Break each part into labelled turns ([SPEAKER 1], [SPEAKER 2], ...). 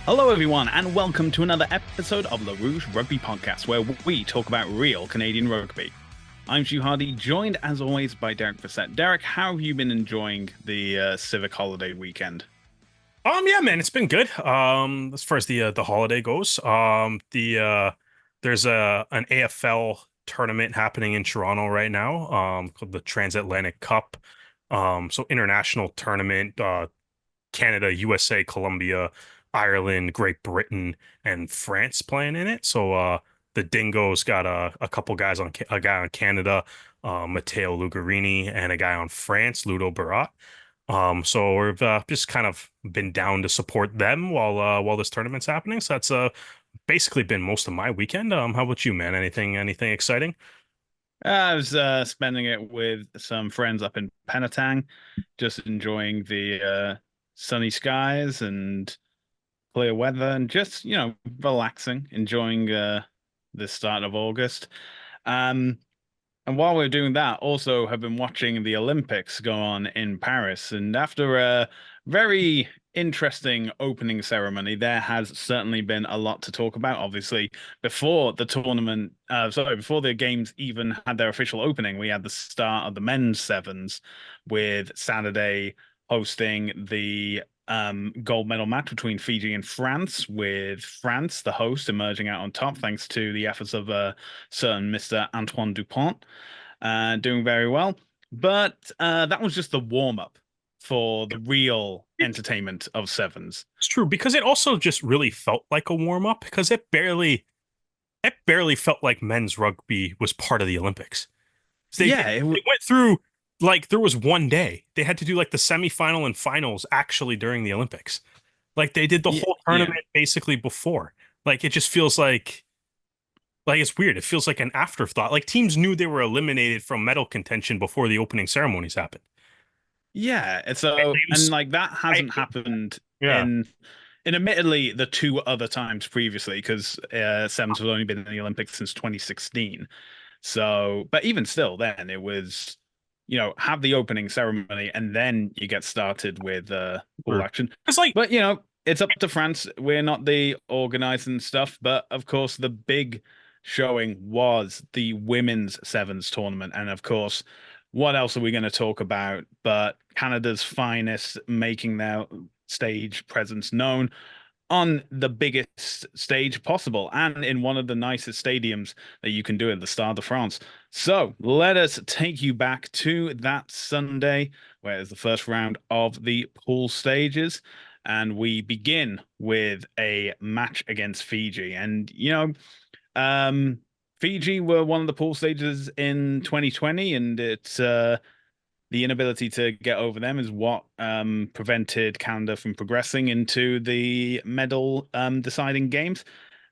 [SPEAKER 1] Hello, everyone, and welcome to another episode of the Rouge Rugby podcast, where we talk about real Canadian rugby. I'm Stu Hardy, joined as always by Derek Bissett. Derek, how have you been enjoying the civic holiday weekend?
[SPEAKER 2] Yeah, man, it's been good. As far as the holiday goes, there's an AFL tournament happening in Toronto right now, called the Transatlantic Cup. So international tournament, Canada, USA, Colombia, Ireland, Great Britain, and France playing in it. So the Dingoes got a couple guys a guy on Canada, Matteo Lugarini, and a guy on France, Ludo Barat. So we've just kind of been down to support them while this tournament's happening. So that's basically been most of my weekend. How about you, man? Anything exciting?
[SPEAKER 1] I was spending it with some friends up in Penetang, just enjoying the sunny skies and clear weather and just, relaxing, enjoying the start of August. Um, And while we're doing that, also have been watching the Olympics go on in Paris. And after a very interesting opening ceremony, there has certainly been a lot to talk about. Obviously, before the tournament, before the games even had their official opening, we had the start of the men's sevens with Saturday hosting the gold medal match between Fiji and France, with France, the host, emerging out on top thanks to the efforts of certain Mr. Antoine Dupont, doing very well. But that was just the warm up for the real entertainment of sevens.
[SPEAKER 2] It's true because it also just really felt like a warm up because it barely felt like men's rugby was part of the Olympics.
[SPEAKER 1] Yeah,
[SPEAKER 2] They went through like there was one day they had to do like the semifinal and finals actually during the Olympics. Like they did the
[SPEAKER 1] yeah,
[SPEAKER 2] whole
[SPEAKER 1] yeah,
[SPEAKER 2] tournament basically before. Like it just feels like it's weird. It feels like an afterthought. Like teams knew they were eliminated from medal contention before the opening ceremonies happened.
[SPEAKER 1] yeah. And
[SPEAKER 2] And
[SPEAKER 1] so,
[SPEAKER 2] it
[SPEAKER 1] and
[SPEAKER 2] was,
[SPEAKER 1] like that
[SPEAKER 2] I,
[SPEAKER 1] hasn't happened
[SPEAKER 2] yeah,
[SPEAKER 1] in admittedly the two other times previously, because sevens have only been in the Olympics since 2016. So, but even still, then it was, have the opening ceremony and then you get started with all action.
[SPEAKER 2] because like
[SPEAKER 1] But, it's up to France. We're not the organizing stuff, but of course, the big showing was the women's sevens tournament. And of course, what else are we going to talk about but Canada's finest making their stage presence known on the biggest stage possible and in one of the nicest stadiums that you can do at the Stade de France. So let us take you back to that Sunday, where it's the first round of the pool stages. And we begin with a match against Fiji. And, Fiji were one of the pool stages in 2020, and it's the inability to get over them is what prevented Canada from progressing into the medal deciding games.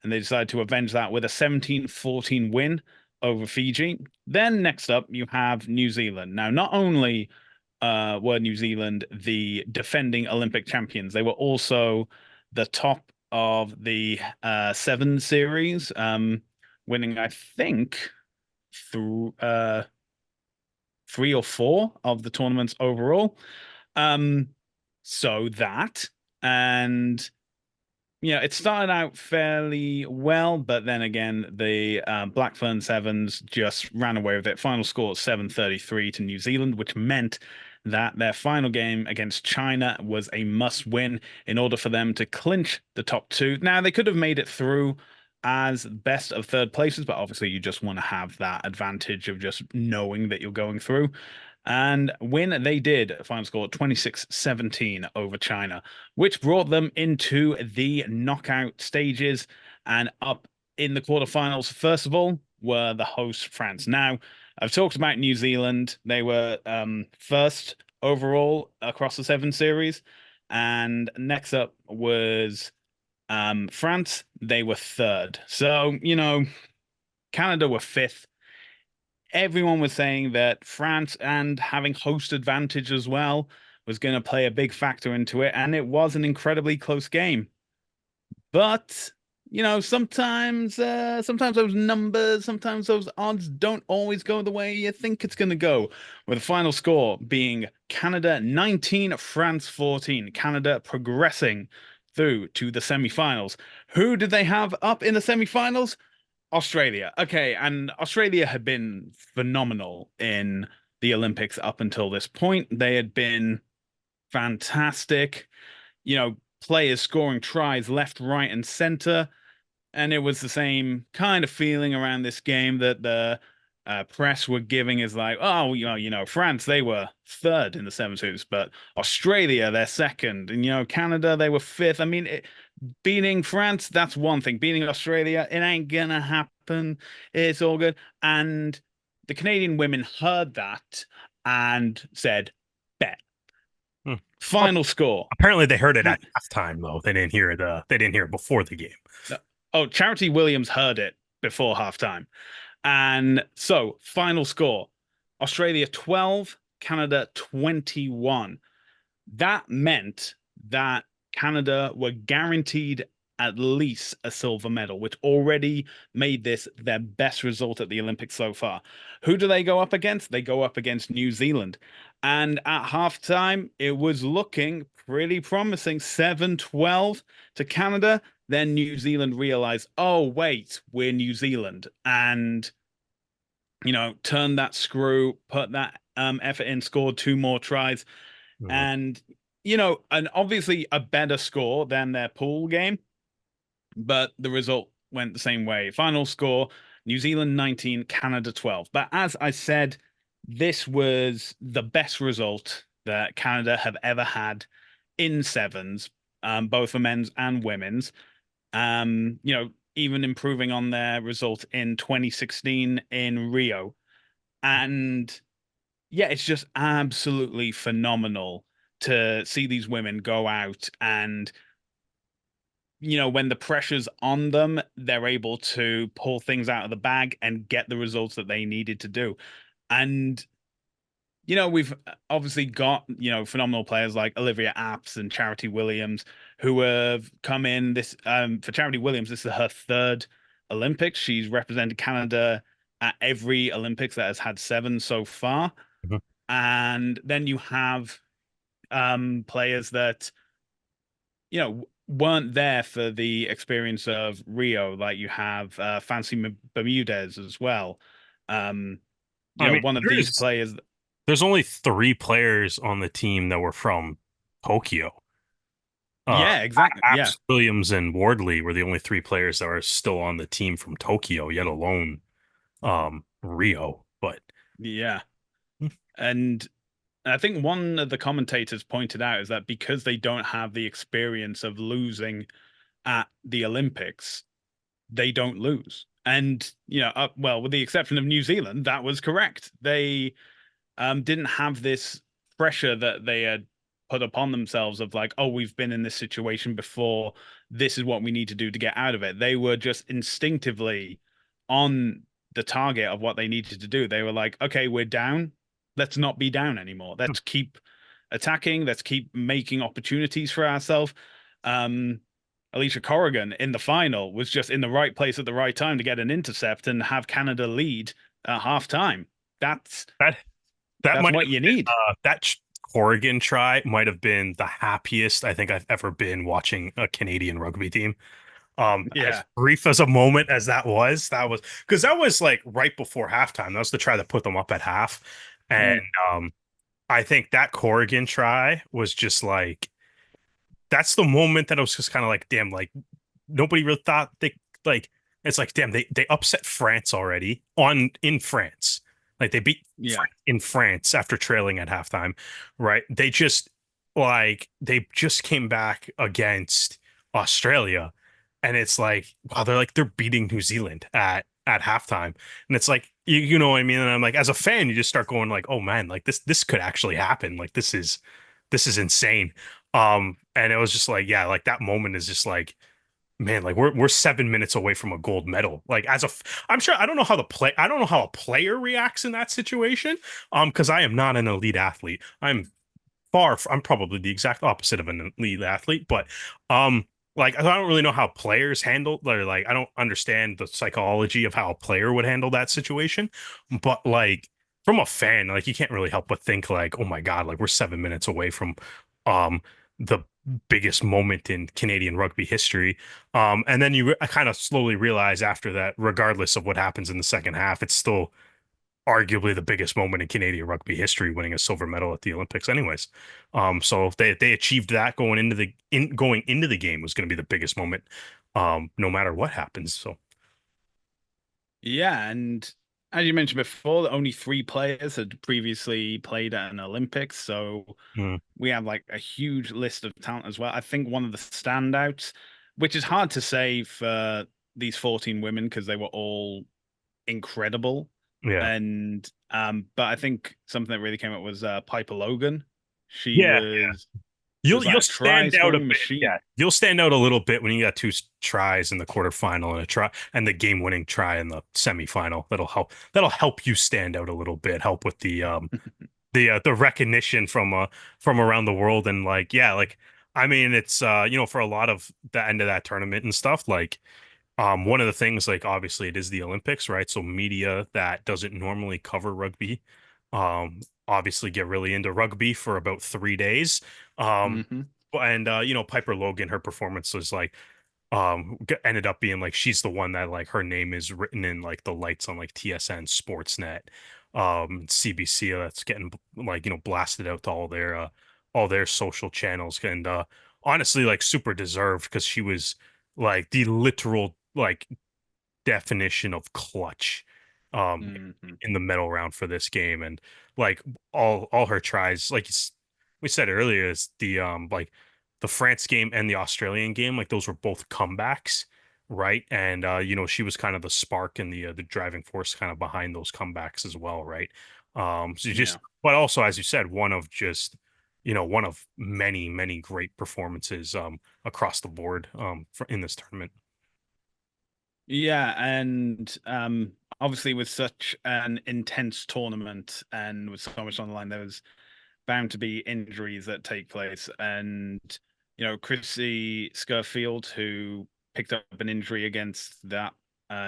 [SPEAKER 1] And they decided to avenge that with a 17-14 win over Fiji. Then next up, you have New Zealand. Now, not only were New Zealand the defending Olympic champions, they were also the top of the seven series, winning, I think, through three or four of the tournaments overall. Um, so that, and it started out fairly well, but then again, the Blackburn Sevens just ran away with it. Final score 7-33 to New Zealand, which meant that their final game against China was a must win in order for them to clinch the top two. Now, they could have made it through as best of third places, but obviously you just want to have that advantage of just knowing that you're going through. And win they did, final score 26-17 over China, which brought them into the knockout stages and up in the quarterfinals. First of all, were the host France. Now, I've talked about New Zealand. They were first overall across the seven series. And next up was France. They were third. So, Canada were fifth. Everyone was saying that France and having host advantage as well was going to play a big factor into it, and it was an incredibly close game. But sometimes those numbers, sometimes those odds don't always go the way you think it's going to go. With the final score being Canada 19, France 14, Canada progressing through to the semi-finals. Who did they have up in the semi-finals? Australia. Okay, and Australia had been phenomenal in the Olympics up until this point. They had been fantastic, players scoring tries left, right, and center. And it was the same kind of feeling around this game that the press were giving is like, oh, France, they were third in the seven suits, but Australia, they're second. And, Canada, they were fifth. I mean, beating France, that's one thing. Beating Australia, it ain't gonna happen. It's all good. And the Canadian women heard that and said, bet.
[SPEAKER 2] Hmm. Well,
[SPEAKER 1] Final score.
[SPEAKER 2] apparently they heard it at halftime though. They didn't hear it before the game.
[SPEAKER 1] Oh, Charity Williams heard it before halftime. And so, final score Australia 12, Canada 21. That meant that Canada were guaranteed at least a silver medal, which already made this their best result at the Olympics so far. Who do they go up against? They go up against New Zealand. And at halftime, it was looking pretty promising 7-12 to Canada. Then New Zealand realized, oh, wait, we're New Zealand. And, turn that screw, put that effort in, scored two more tries.
[SPEAKER 2] Mhm.
[SPEAKER 1] And, and obviously a better score than their pool game, but the result went the same way. Final score, New Zealand 19, Canada 12. But as I said, this was the best result that Canada have ever had in sevens, both for men's and women's. Even improving on their result in 2016 in Rio. And yeah, it's just absolutely phenomenal to see these women go out and, when the pressure's on them, they're able to pull things out of the bag and get the results that they needed to do. And, we've obviously got, phenomenal players like Olivia Apps and Charity Williams who have come in this, for Charity Williams, this is her third Olympics. She's represented Canada at every Olympics that has had seven so far.
[SPEAKER 2] Mhm.
[SPEAKER 1] And then you have players that weren't there for the experience of Rio, like you have Fancy Bermudez as well.
[SPEAKER 2] I mean,
[SPEAKER 1] One of these players.
[SPEAKER 2] there's only three players on the team that were from Tokyo.
[SPEAKER 1] Yeah, exactly. Yeah,
[SPEAKER 2] Apps, Williams, and Wardley were the only three players that are still on the team from Tokyo, yet alone Rio. But
[SPEAKER 1] yeah, and I think one of the commentators pointed out is that because they don't have the experience of losing at the Olympics, they don't lose. And well, with the exception of New Zealand, that was correct. They didn't have this pressure that they had put upon themselves of like, oh, we've been in this situation before. This is what we need to do to get out of it. They were just instinctively on the target of what they needed to do. They were like, okay, we're down. Let's not be down anymore. Let's keep attacking. Let's keep making opportunities for ourselves. Alicia Corrigan in the final was just in the right place at the right time to get an intercept and have Canada lead at halftime. That's
[SPEAKER 2] that
[SPEAKER 1] that's
[SPEAKER 2] might
[SPEAKER 1] what you need.
[SPEAKER 2] that Corrigan try might have been the happiest I think I've ever been watching a Canadian rugby team. As
[SPEAKER 1] Yeah.
[SPEAKER 2] brief as a moment as that was because that was like right before halftime. That was the try that put them up at half. And
[SPEAKER 1] Mm.
[SPEAKER 2] I think that Corrigan try was just like that's the moment that I was just kind of like, damn, like nobody really thought they like it's like, damn, they upset France already in France. Like they beat
[SPEAKER 1] Yeah.
[SPEAKER 2] France in France after trailing at halftime, right? They just came back against Australia, and it's like, wow, they're beating New Zealand at halftime, and it's like you know what I mean. And I'm like, as a fan, you just start going like, oh man, like this could actually happen. Like this is insane. And it was just like, yeah, like that moment is just like, man, like we're 7 minutes away from a gold medal. Like I'm sure I don't know how I don't know how a player reacts in that situation. Because I am not an elite athlete. I'm probably the exact opposite of an elite athlete, but like I don't really know how players handle or like I don't understand the psychology of how a player would handle that situation. But like from a fan, like you can't really help but think like, oh my God, like we're 7 minutes away from um the biggest moment in Canadian rugby history. And then I kind of slowly realize after that, regardless of what happens in the second half, it's still arguably the biggest moment in Canadian rugby history, winning a silver medal at the Olympics, anyways. So if they achieved that going into the game was going to be the biggest moment, no matter what happens. So
[SPEAKER 1] Yeah, and as you mentioned before, only three players had previously played at an Olympics, so
[SPEAKER 2] mm,
[SPEAKER 1] we have like a huge list of talent as well. I think one of the standouts, which is hard to say for these 14 women because they were all incredible.
[SPEAKER 2] yeah,
[SPEAKER 1] And but I think something that really came up was Piper Logan. She
[SPEAKER 2] yeah,
[SPEAKER 1] was
[SPEAKER 2] you'll
[SPEAKER 1] like a try
[SPEAKER 2] stand out a
[SPEAKER 1] scoring
[SPEAKER 2] bit.
[SPEAKER 1] machine.
[SPEAKER 2] Yeah, you'll stand out a little bit when you got two tries in the quarterfinal and a try and the game-winning try in the semifinal. That'll help. That'll help you stand out a little bit. Help with the recognition from around the world and like yeah, like I mean it's for a lot of the end of that tournament and stuff like one of the things, like obviously it is the Olympics, right? So media that doesn't normally cover rugby, obviously get really into rugby for about 3 days. Um,
[SPEAKER 1] Hmm.
[SPEAKER 2] and Piper Logan, her performance was like ended up being like she's the one that like her name is written in like the lights on like TSN Sportsnet, CBC that's getting like blasted out to all their social channels and honestly like super deserved because she was like the literal like definition of clutch um
[SPEAKER 1] Hmm.
[SPEAKER 2] in the medal round for this game and like all her tries like we said earlier is the France game and the Australian game like those were both comebacks, right? And she was kind of the spark and the driving force kind of behind those comebacks as well, right? So you
[SPEAKER 1] Yeah.
[SPEAKER 2] just but also as you said one of many great performances across the board in this tournament.
[SPEAKER 1] Yeah, and obviously with such an intense tournament and with so much on the line, there was bound to be injuries that take place. And Chrissy Scurfield, who picked up an injury against that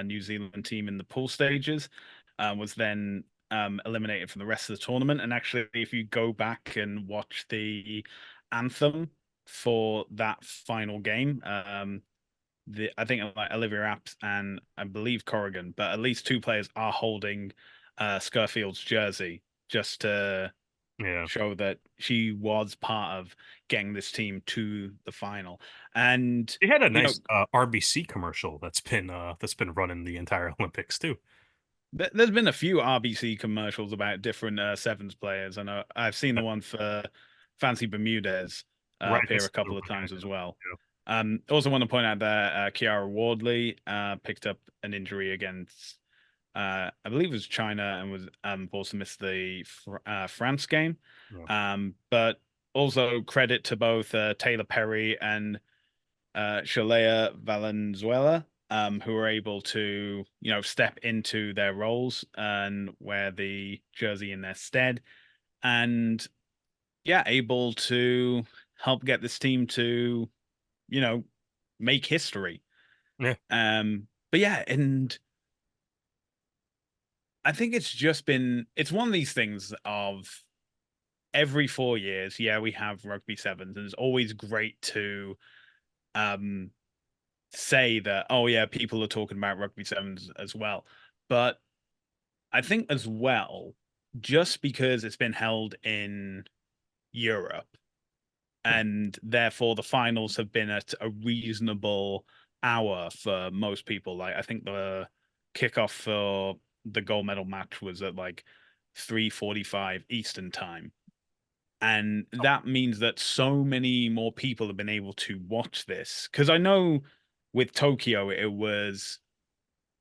[SPEAKER 1] New Zealand team in the pool stages, was then eliminated from the rest of the tournament. And actually, if you go back and watch the anthem for that final game, I think like Olivia Apps and I believe Corrigan, but at least two players are holding Scurfield's jersey just to
[SPEAKER 2] Yeah.
[SPEAKER 1] show that she was part of getting this team to the final. And
[SPEAKER 2] They had a
[SPEAKER 1] you know,
[SPEAKER 2] nice RBC commercial that's been running the entire Olympics too.
[SPEAKER 1] there's been a few RBC commercials about different sevens players, and I've seen
[SPEAKER 2] Uh,
[SPEAKER 1] the one for Fancy Bermudez
[SPEAKER 2] Right
[SPEAKER 1] appear a
[SPEAKER 2] next to the
[SPEAKER 1] couple of
[SPEAKER 2] rim,
[SPEAKER 1] times as well.
[SPEAKER 2] you
[SPEAKER 1] Also want to point out that Kiara Wardley picked up an injury against I believe it was China and was forced to miss the France game.
[SPEAKER 2] know.
[SPEAKER 1] But also credit to both Taylor Perry and Shalea Valenzuela, who were able to, step into their roles and wear the jersey in their stead, and yeah, able to help get this team to, you know, make history.
[SPEAKER 2] Yeah,
[SPEAKER 1] But yeah, and I think it's one of these things of every 4 years, yeah, we have rugby sevens, and it's always great to um say that, oh yeah, people are talking about rugby sevens as well. But I think as well, just because it's been held in Europe and therefore the finals have been at a reasonable hour for most people. Like I think the kickoff for the gold medal match was at like 3:45 Eastern time. And that means that so many more people have been able to watch this. Because I know with Tokyo, it was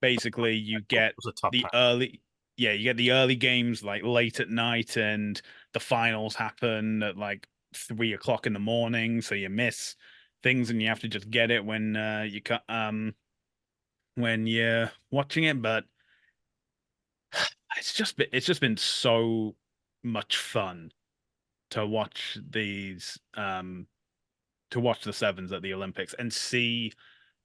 [SPEAKER 1] basically you
[SPEAKER 2] it
[SPEAKER 1] get
[SPEAKER 2] was a tough
[SPEAKER 1] the
[SPEAKER 2] time.
[SPEAKER 1] early, yeah, you get the early games like late at night, and the finals happen at like 3 o'clock in the morning. So you miss things, and you have to just get it when you're watching it. But it's just been so much fun to watch these to watch the sevens at the Olympics and see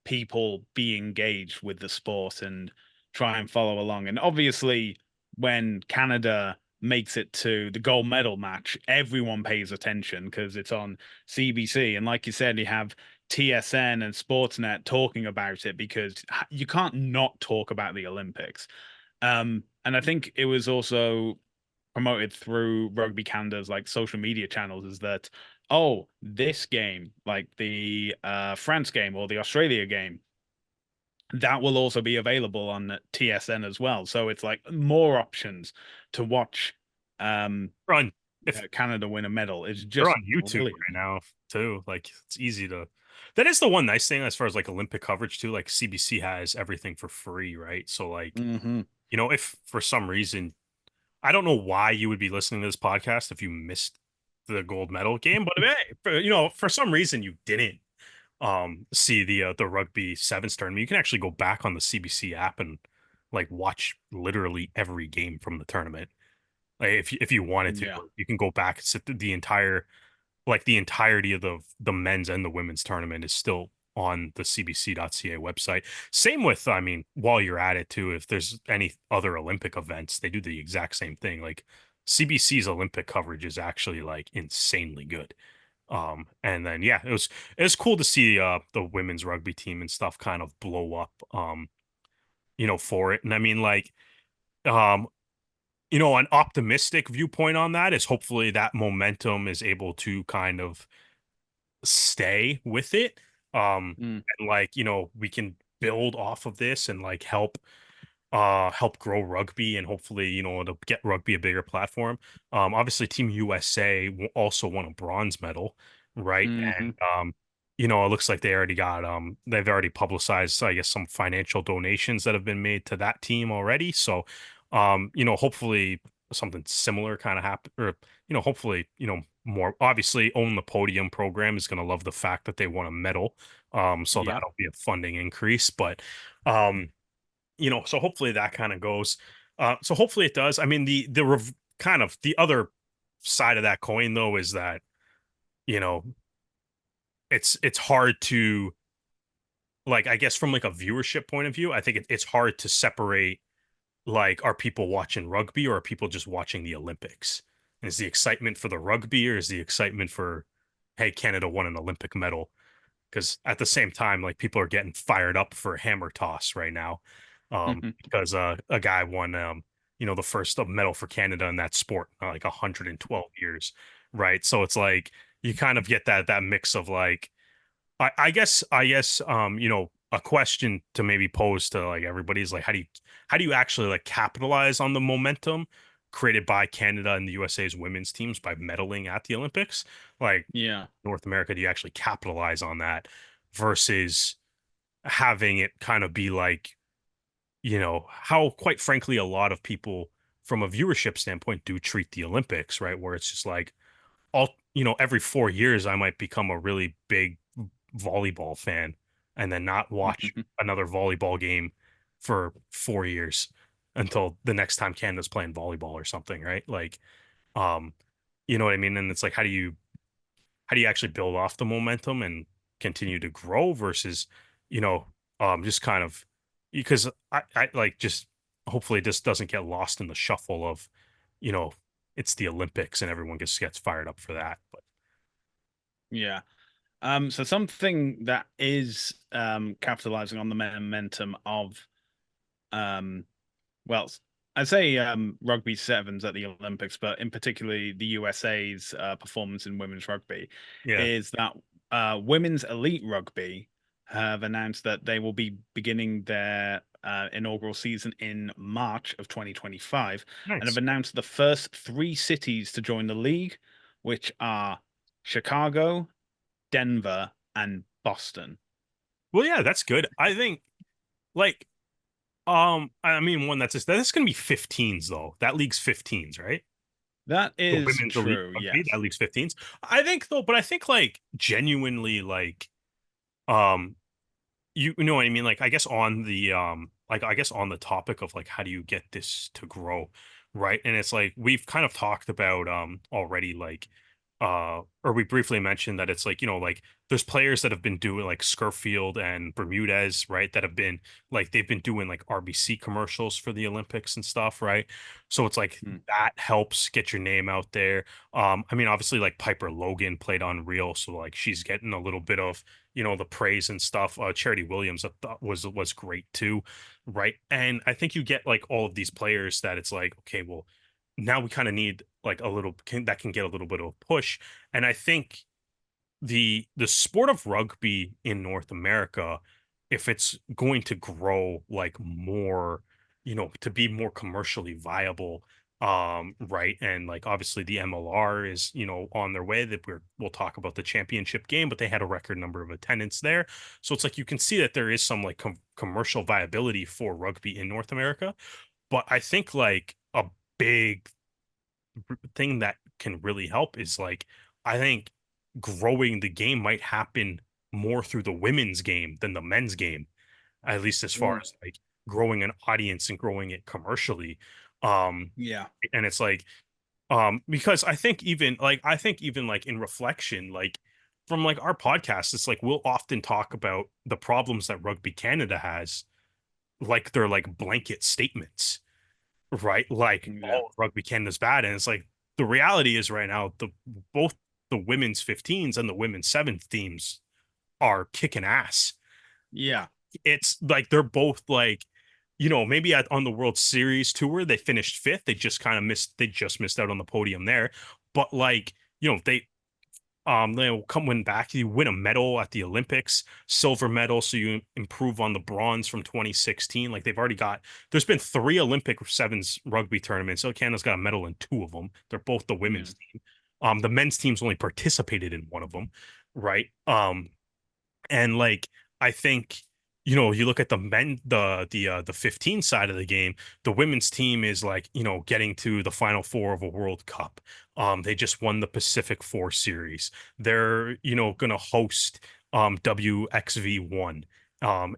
[SPEAKER 1] people be engaged with the sport and try and follow along. And obviously, when Canada makes it to the gold medal match, everyone pays attention because it's on CBC. And like you said, you have TSN and Sportsnet talking about it because you can't not talk about the Olympics. And I think it was also promoted through Rugby Canada's like social media channels is that, oh, this game, like the France game or the Australia game, that will also be available on TSN as well. So it's like more options to watch
[SPEAKER 2] Run if
[SPEAKER 1] Canada win a medal. It's
[SPEAKER 2] they're
[SPEAKER 1] just
[SPEAKER 2] on YouTube
[SPEAKER 1] brilliant.
[SPEAKER 2] right now too. Like it's easy to. That is the one nice thing as far as like Olympic coverage too. Like CBC has everything for free, right? So like,
[SPEAKER 1] Hmm.
[SPEAKER 2] if for some reason I don't know why you would be listening to this podcast if you missed the gold medal game, but hey, for some reason you didn't see the rugby sevens tournament, you can actually go back on the CBC app and like watch literally every game from the tournament. Like if you wanted to,
[SPEAKER 1] Yeah.
[SPEAKER 2] you can go back and sit the entire like the entirety of the men's and the women's tournament is still on the cbc.ca website. Same with, I mean, while you're at it too, if there's any other Olympic events, they do the exact same thing. Like CBC's Olympic coverage is actually like insanely good. And then yeah, it was cool to see the women's rugby team and stuff kind of blow up for it. And I mean like um an optimistic viewpoint on that is hopefully that momentum is able to kind of stay with it.
[SPEAKER 1] Mm.
[SPEAKER 2] And like, we can build off of this and like help grow rugby and hopefully, to get rugby a bigger platform. Obviously Team USA also won a bronze medal, right?
[SPEAKER 1] Hmm.
[SPEAKER 2] And it looks like they've already publicized, I guess, some financial donations that have been made to that team already. So hopefully something similar kind of happen, or hopefully, more obviously Own the Podium program is going to love the fact that they won a medal. So
[SPEAKER 1] Yeah.
[SPEAKER 2] that'll be a funding increase, but so hopefully that kind of goes. So hopefully it does. I mean, kind of the other side of that coin though is that you know it's hard to, like, I guess from like a viewership point of view, I think it's hard to separate, like, are people watching rugby or are people just watching the Olympics? And is the excitement for the rugby or is the excitement for, hey, Canada won an Olympic medal? Because at the same time, like, people are getting fired up for hammer toss right now,
[SPEAKER 1] Hmm.
[SPEAKER 2] because a guy won, the first medal for Canada in that sport, like 112 years, right? So it's like you kind of get that mix of like, I guess, a question to maybe pose to like everybody is like, how do you actually like capitalize on the momentum created by Canada and the USA's women's teams by medaling at the Olympics? Like,
[SPEAKER 1] Yeah.
[SPEAKER 2] North America, do you actually capitalize on that versus having it kind of be like, how, quite frankly, a lot of people from a viewership standpoint do treat the Olympics, right? Where it's just like every 4 years I might become a really big volleyball fan and then not watch
[SPEAKER 1] Hmm.
[SPEAKER 2] another volleyball game for 4 years until the next time Canada's playing volleyball or something, right? Like, um, you know what I mean? And it's like, how do you actually build off the momentum and continue to grow versus, you know, just kind of, because I like, just hopefully this doesn't get lost in the shuffle of, you know, it's the Olympics and everyone gets fired up for that. But
[SPEAKER 1] Yeah. So something that is capitalizing on the momentum of um well, I say rugby sevens at the Olympics, but in particularly the USA's performance in women's rugby
[SPEAKER 2] yeah,
[SPEAKER 1] is that women's elite rugby have announced that they will be beginning their inaugural season in March of 2025 and have
[SPEAKER 2] nice.
[SPEAKER 1] announced the first three cities to join the league, which are Chicago, Denver, and Boston.
[SPEAKER 2] Well, yeah, that's good. I think, like, I mean, one that's going to be 15s though. That league's 15s, right?
[SPEAKER 1] That
[SPEAKER 2] The
[SPEAKER 1] is
[SPEAKER 2] women's elite
[SPEAKER 1] true,
[SPEAKER 2] rugby,
[SPEAKER 1] yes.
[SPEAKER 2] that league's 15s. I think though, but I think like genuinely, like, um, you know what I mean? Like, I guess on the topic of like, how do you get this to grow, right? And it's like we've kind of talked about already, like, or we briefly mentioned that it's like, like there's players that have been doing like Scurfield and Bermudez, right? That have been like they've been doing like RBC commercials for the Olympics and stuff, right? So it's like
[SPEAKER 1] Hmm.
[SPEAKER 2] that helps get your name out there. I mean, obviously like Piper Logan played on Real, so like she's getting a little bit of, the praise and stuff. Charity Williams I thought was great too, right? And I think you get like all of these players that it's like, okay, well, now we kind of need like a little that can get a little bit of a push. And I think the sport of rugby in North America, if it's going to grow like more, to be more commercially viable, right, and like obviously the MLR is, on their way, that we'll talk about the championship game, but they had a record number of attendance there. So it's like you can see that there is some like commercial viability for rugby in North America. But I think like a big thing that can really help is like, I think growing the game might happen more through the women's game than the men's game, at least as far
[SPEAKER 1] Mm.
[SPEAKER 2] as like growing an audience and growing it commercially. Um,
[SPEAKER 1] Yeah.
[SPEAKER 2] and it's like, because I think even like in reflection, like from like our podcast, it's like we'll often talk about the problems that Rugby Canada has, like they're like blanket statements, right? Like
[SPEAKER 1] Yeah.
[SPEAKER 2] all of Rugby Canada's bad, and it's like the reality is right now both the women's 15s and the women's seventh teams are kicking ass.
[SPEAKER 1] Yeah.
[SPEAKER 2] It's like they're both like, maybe on the World Series tour they finished fifth. They just missed out on the podium there, but like, they'll come win back. You win a medal at the Olympics, silver medal, so you improve on the bronze from 2016. Like there's been three Olympic sevens rugby tournaments. So Canada's got a medal in two of them. They're both the
[SPEAKER 1] Yeah.
[SPEAKER 2] women's team. The men's team's only participated in one of them, right? And like I think, you look at the men, the 15 side of the game, the women's team is like, getting to the final four of a World Cup. They just won the Pacific Four series. They're, gonna host WXV1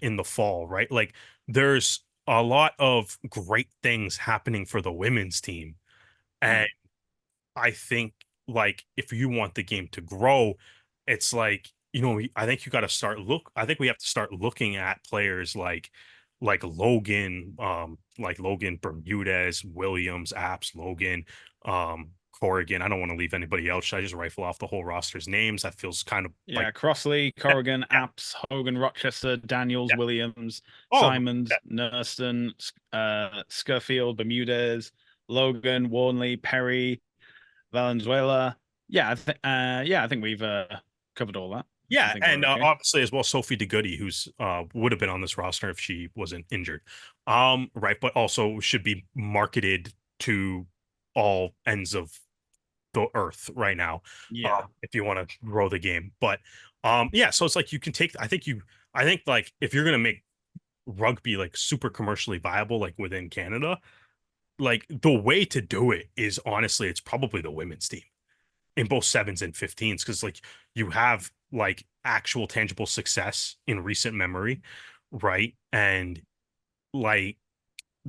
[SPEAKER 2] in the fall, right? Like there's a lot of great things happening for the women's team. And
[SPEAKER 1] Mm.
[SPEAKER 2] I think like if you want the game to grow, it's like, I think you got to I think we have to start looking at players like Logan, Bermudez, Williams, Apps, Logan, Corrigan. I don't want to leave anybody else. Should I just rifle off the whole roster's names? That feels kind of like,
[SPEAKER 1] Yeah, Crossley,
[SPEAKER 2] yeah,
[SPEAKER 1] Corrigan,
[SPEAKER 2] yeah,
[SPEAKER 1] Apps, Hogan, Rochester, Daniels,
[SPEAKER 2] yeah.
[SPEAKER 1] Williams,
[SPEAKER 2] All of them. Yeah.
[SPEAKER 1] Simons, Nurston, Scurfield, Bermudez, Logan, Warnley, Perry, Valenzuela. Yeah, I think we've covered all that. I
[SPEAKER 2] Yeah,
[SPEAKER 1] think
[SPEAKER 2] and
[SPEAKER 1] we're okay.
[SPEAKER 2] obviously as well, Sophie DeGoody, who's would have been on this roster if she wasn't injured, right? But also should be marketed to all ends of the earth right now,
[SPEAKER 1] Yeah.
[SPEAKER 2] if you want to grow the game. But yeah, so it's like you can take. I think like if you're gonna make rugby like super commercially viable, like within Canada, like the way to do it is honestly, it's probably the women's team in both sevens and 15s, because like you have like actual tangible success in recent memory, right? And like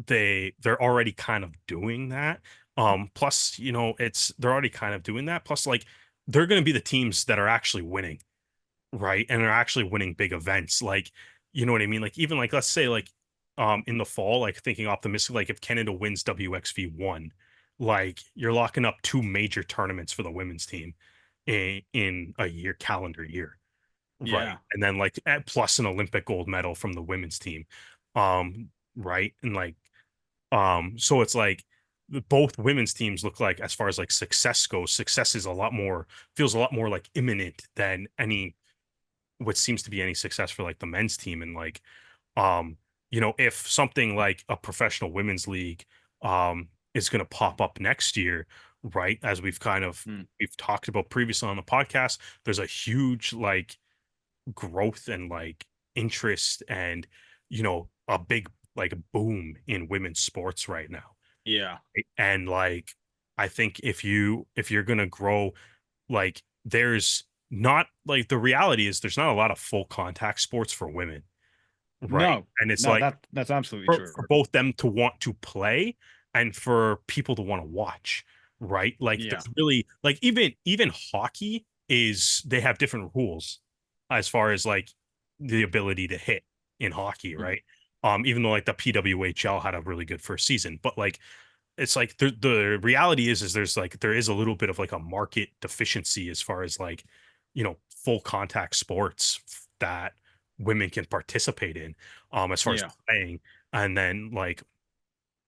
[SPEAKER 2] they're already kind of doing that. Plus, they're already kind of doing that. Plus, like they're going to be the teams that are actually winning, right? And are actually winning big events. Like, you know what I mean? Like even like let's say like in the fall, like thinking optimistic, like if Canada wins WXV1, like you're locking up two major tournaments for the women's team in a year calendar year. Right.
[SPEAKER 1] Yeah.
[SPEAKER 2] And then like plus an Olympic gold medal from the women's team. Right. And like so it's like both women's teams look like, as far as like success goes, success is feels a lot more like imminent than any what seems to be any success for like the men's team. And like um if something like a professional women's league is going to pop up next year, right, as
[SPEAKER 1] Mm.
[SPEAKER 2] we've talked about previously on the podcast, there's a huge like growth and like interest and a big like boom in women's sports right now.
[SPEAKER 1] Yeah.
[SPEAKER 2] And like I think if you're going to grow, like there's not like the reality is there's not a lot of full contact sports for women, right?
[SPEAKER 1] No,
[SPEAKER 2] And it's
[SPEAKER 1] no,
[SPEAKER 2] like
[SPEAKER 1] that's absolutely true.
[SPEAKER 2] for both them to want to play and for people to want to watch, right? Like
[SPEAKER 1] Yeah.
[SPEAKER 2] there's really like even hockey is they have different rules as far as like the ability to hit in hockey,
[SPEAKER 1] Mhm.
[SPEAKER 2] right? Even though like the PWHL had a really good first season, but like it's like the reality is there's like there is a little bit of like a market deficiency as far as like full contact sports that women can participate in as far as
[SPEAKER 1] Yeah.
[SPEAKER 2] playing, and then like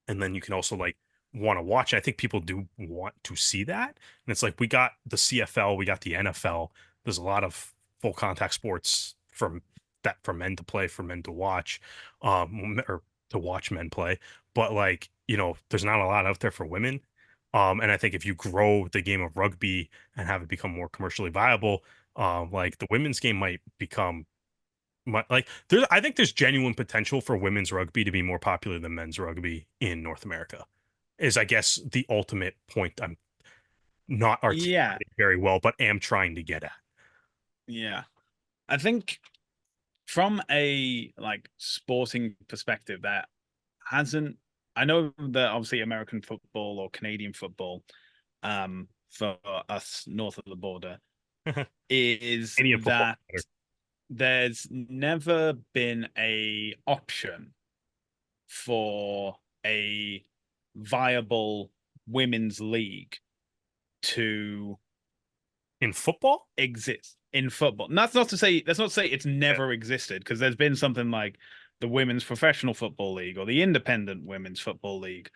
[SPEAKER 2] and then you can also like want to watch. I think people do want to see that. And it's like we got the CFL, we got the NFL. There's a lot of full contact sports from that for men to play, for men to watch, or to watch men play. But like, there's not a lot out there for women. And I think if you grow the game of rugby and have it become more commercially viable, like the women's game might become like I think there's genuine potential for women's rugby to be more popular than men's rugby in North America. Is I guess the ultimate point I'm not
[SPEAKER 1] Yeah.
[SPEAKER 2] articulating very well, but am trying to get at.
[SPEAKER 1] Yeah. I think from a like sporting perspective, that hasn't. I know that obviously American football or Canadian football, for us north of the border, is
[SPEAKER 2] Any football
[SPEAKER 1] that
[SPEAKER 2] matter.
[SPEAKER 1] there's never been a option for a viable women's league to
[SPEAKER 2] In football?
[SPEAKER 1] exist in football. And that's not to say it's
[SPEAKER 2] Yeah.
[SPEAKER 1] never existed, because there's been something like the Women's Professional Football League or the Independent Women's Football League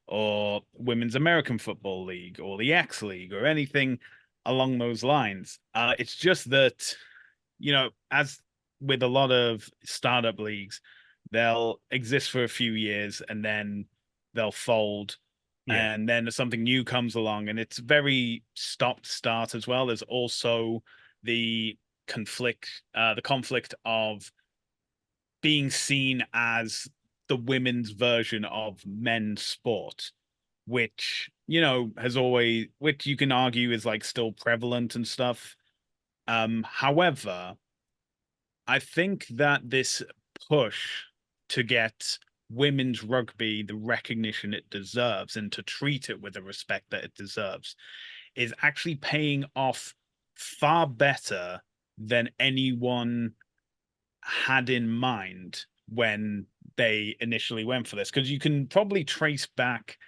[SPEAKER 1] or Women's American Football League or the X League or anything along those lines. It's just that, as with a lot of startup leagues, they'll exist for a few years and then they'll fold,
[SPEAKER 2] Yeah.
[SPEAKER 1] and then something new comes along, and it's very stop start as well. There's also the conflict of being seen as the women's version of men's sport, which which you can argue is like still prevalent and stuff. However, I think that this push to get women's rugby the recognition it deserves and to treat it with the respect that it deserves is actually paying off far better than anyone had in mind when they initially went for this. Because you can probably trace back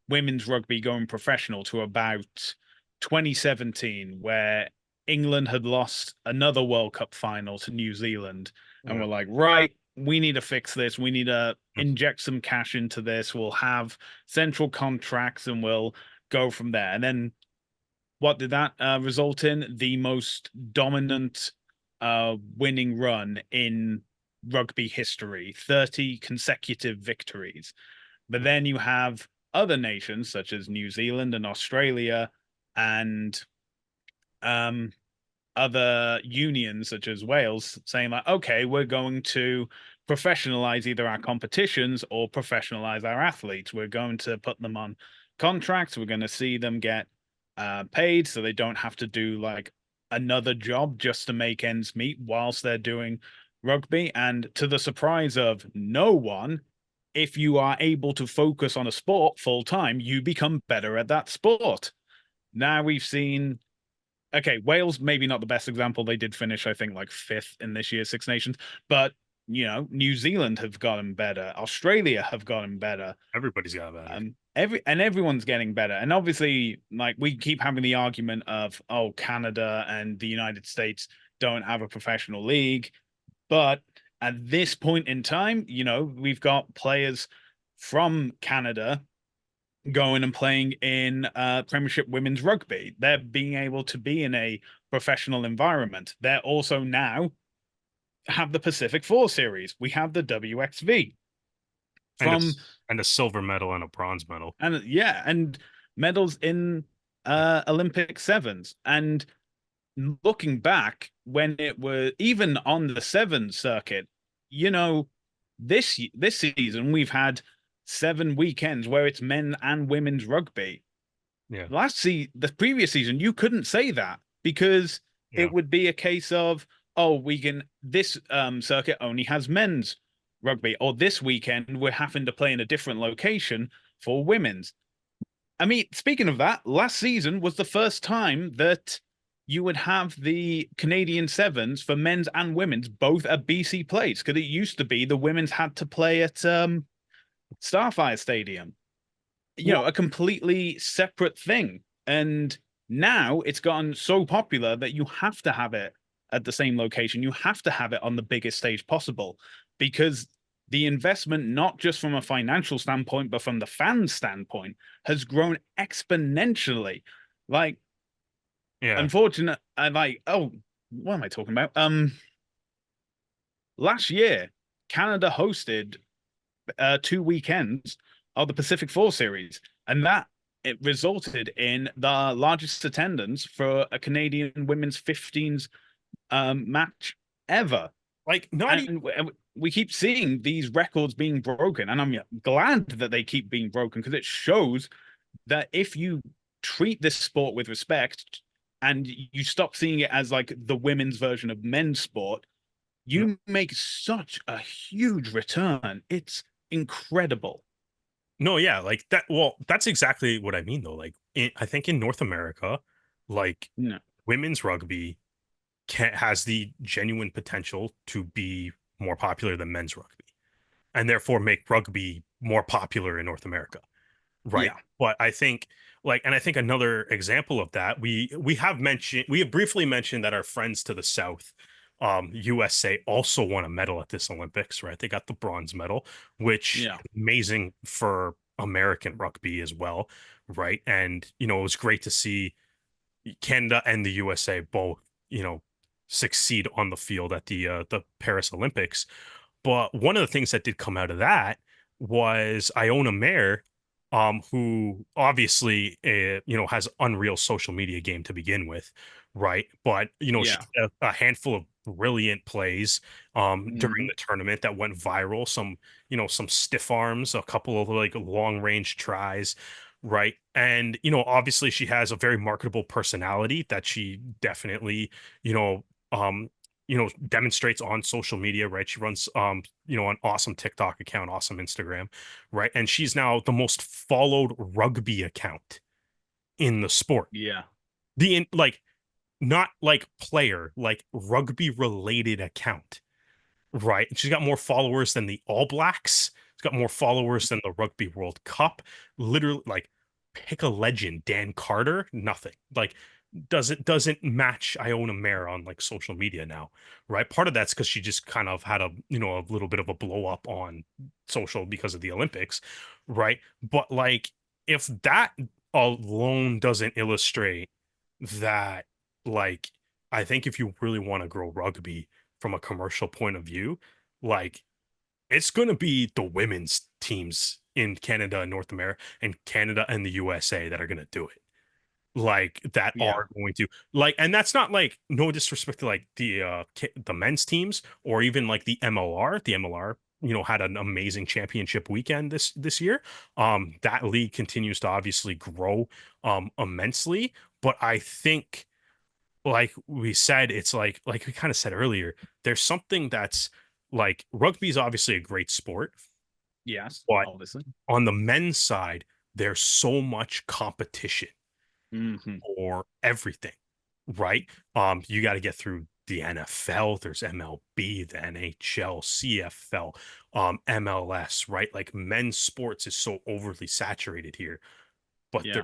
[SPEAKER 1] women's rugby going professional to about 2017, where England had lost another World Cup final to New Zealand, and
[SPEAKER 2] Yeah.
[SPEAKER 1] we're like, right, we need to fix this. We need to inject some cash into this. We'll have central contracts, and we'll go from there. And then what did that result in? The most dominant winning run in rugby history, 30 consecutive victories. But then you have other nations such as New Zealand and Australia and um, other unions such as Wales saying like, okay, we're going to professionalize either our competitions or professionalize our athletes. We're going to put them on contracts. We're going to see them get paid so they don't have to do like another job just to make ends meet whilst they're doing rugby. And to the surprise of no one, if you are able to focus on a sport full time, you become better at that sport. Now we've seen, okay, Wales, maybe not the best example. They did finish, I think, like fifth in this year's Six Nations, but New Zealand have gotten better. Australia have gotten better.
[SPEAKER 2] Everybody's got better.
[SPEAKER 1] Everyone's getting better. And obviously, like we keep having the argument of, oh, Canada and the United States don't have a professional league. But at this point in time, we've got players from Canada going and playing in Premiership Women's Rugby. They're being able to be in a professional environment. They're also now have the Pacific Four Series. We have the WXV
[SPEAKER 2] And a
[SPEAKER 1] from
[SPEAKER 2] and a silver medal and a bronze medal.
[SPEAKER 1] and yeah, and medals in Olympic sevens. And looking back, when it was even on the seven circuit, this season we've had 7 weekends where it's men and women's rugby.
[SPEAKER 2] Yeah.
[SPEAKER 1] The previous season, you couldn't say that because
[SPEAKER 2] Yeah.
[SPEAKER 1] it would be a case of, oh, this circuit only has men's rugby, or this weekend we're having to play in a different location for women's. I mean, speaking of that, last season was the first time that you would have the Canadian Sevens for men's and women's both at BC Place, because it used to be the women's had to play at Starfire Stadium. You know,
[SPEAKER 2] Well,
[SPEAKER 1] a completely separate thing. And now it's gotten so popular that you have to have it at the same location. You have to have it on the biggest stage possible because the investment, not just from a financial standpoint, but from the fan standpoint, has grown exponentially. Like,
[SPEAKER 2] yeah.
[SPEAKER 1] unfortunate, I like, oh, what am I talking about? Last year, Canada hosted 2 weekends of the Pacific Four Series, and that it resulted in the largest attendance for a Canadian women's 15s match ever.
[SPEAKER 2] Like not even
[SPEAKER 1] And we keep seeing these records being broken, and I'm glad that they keep being broken because it shows that if you treat this sport with respect and you stop seeing it as like the women's version of men's sport, you make such a huge return. It's incredible.
[SPEAKER 2] no, yeah, like that. Well, that's exactly what I mean, though. I think in North America, like
[SPEAKER 1] No.
[SPEAKER 2] women's rugby has the genuine potential to be more popular than men's rugby, and therefore make rugby more popular in North America, right?
[SPEAKER 1] Yeah.
[SPEAKER 2] But I think, and I think another example of that, we have briefly mentioned that our friends to the south, USA, also won a medal at this Olympics, right? They got the bronze medal, which
[SPEAKER 1] Yeah.
[SPEAKER 2] amazing for American rugby as well, right? And it was great to see Canada and the USA both, succeed on the field at the Paris Olympics. But one of the things that did come out of that was Iona Mayer, who obviously, has unreal social media game to begin with, right? But she
[SPEAKER 1] Yeah.
[SPEAKER 2] had a handful of brilliant plays during
[SPEAKER 1] Hmm.
[SPEAKER 2] the tournament that went viral. Some stiff arms, a couple of like long range tries, right? And obviously she has a very marketable personality that she definitely, you know, um, demonstrates on social media, right? She runs an awesome TikTok account, awesome Instagram, right? And she's now the most followed rugby account in the sport.
[SPEAKER 1] Yeah.
[SPEAKER 2] Like not like player, like rugby related account, right? She's got more followers than the All Blacks. She's got more followers than the Rugby World Cup. Literally, like pick a legend, Dan Carter, nothing. Like doesn't match Iona Mare on like social media now, right? Part of that's because she just kind of had a little bit of a blow up on social because of the Olympics, right? But like if that alone doesn't illustrate that, like I think if you really want to grow rugby from a commercial point of view, like it's going to be the women's teams in Canada and North America and Canada and the USA that are going to do it. Like that
[SPEAKER 1] Yeah.
[SPEAKER 2] are going to and that's not like no disrespect to like the men's teams or even like the MLR. The MLR, had an amazing championship weekend this year. That league continues to obviously grow immensely, but I think like we said, it's like we kind of said earlier, there's something that's like rugby is obviously a great sport,
[SPEAKER 1] Yes.
[SPEAKER 2] but
[SPEAKER 1] Obviously.
[SPEAKER 2] on the men's side, there's so much competition
[SPEAKER 1] Hmm.
[SPEAKER 2] for everything, right? You got to get through the NFL, there's MLB, the NHL, CFL, MLS, right? Like men's sports is so overly saturated here, but
[SPEAKER 1] Yeah.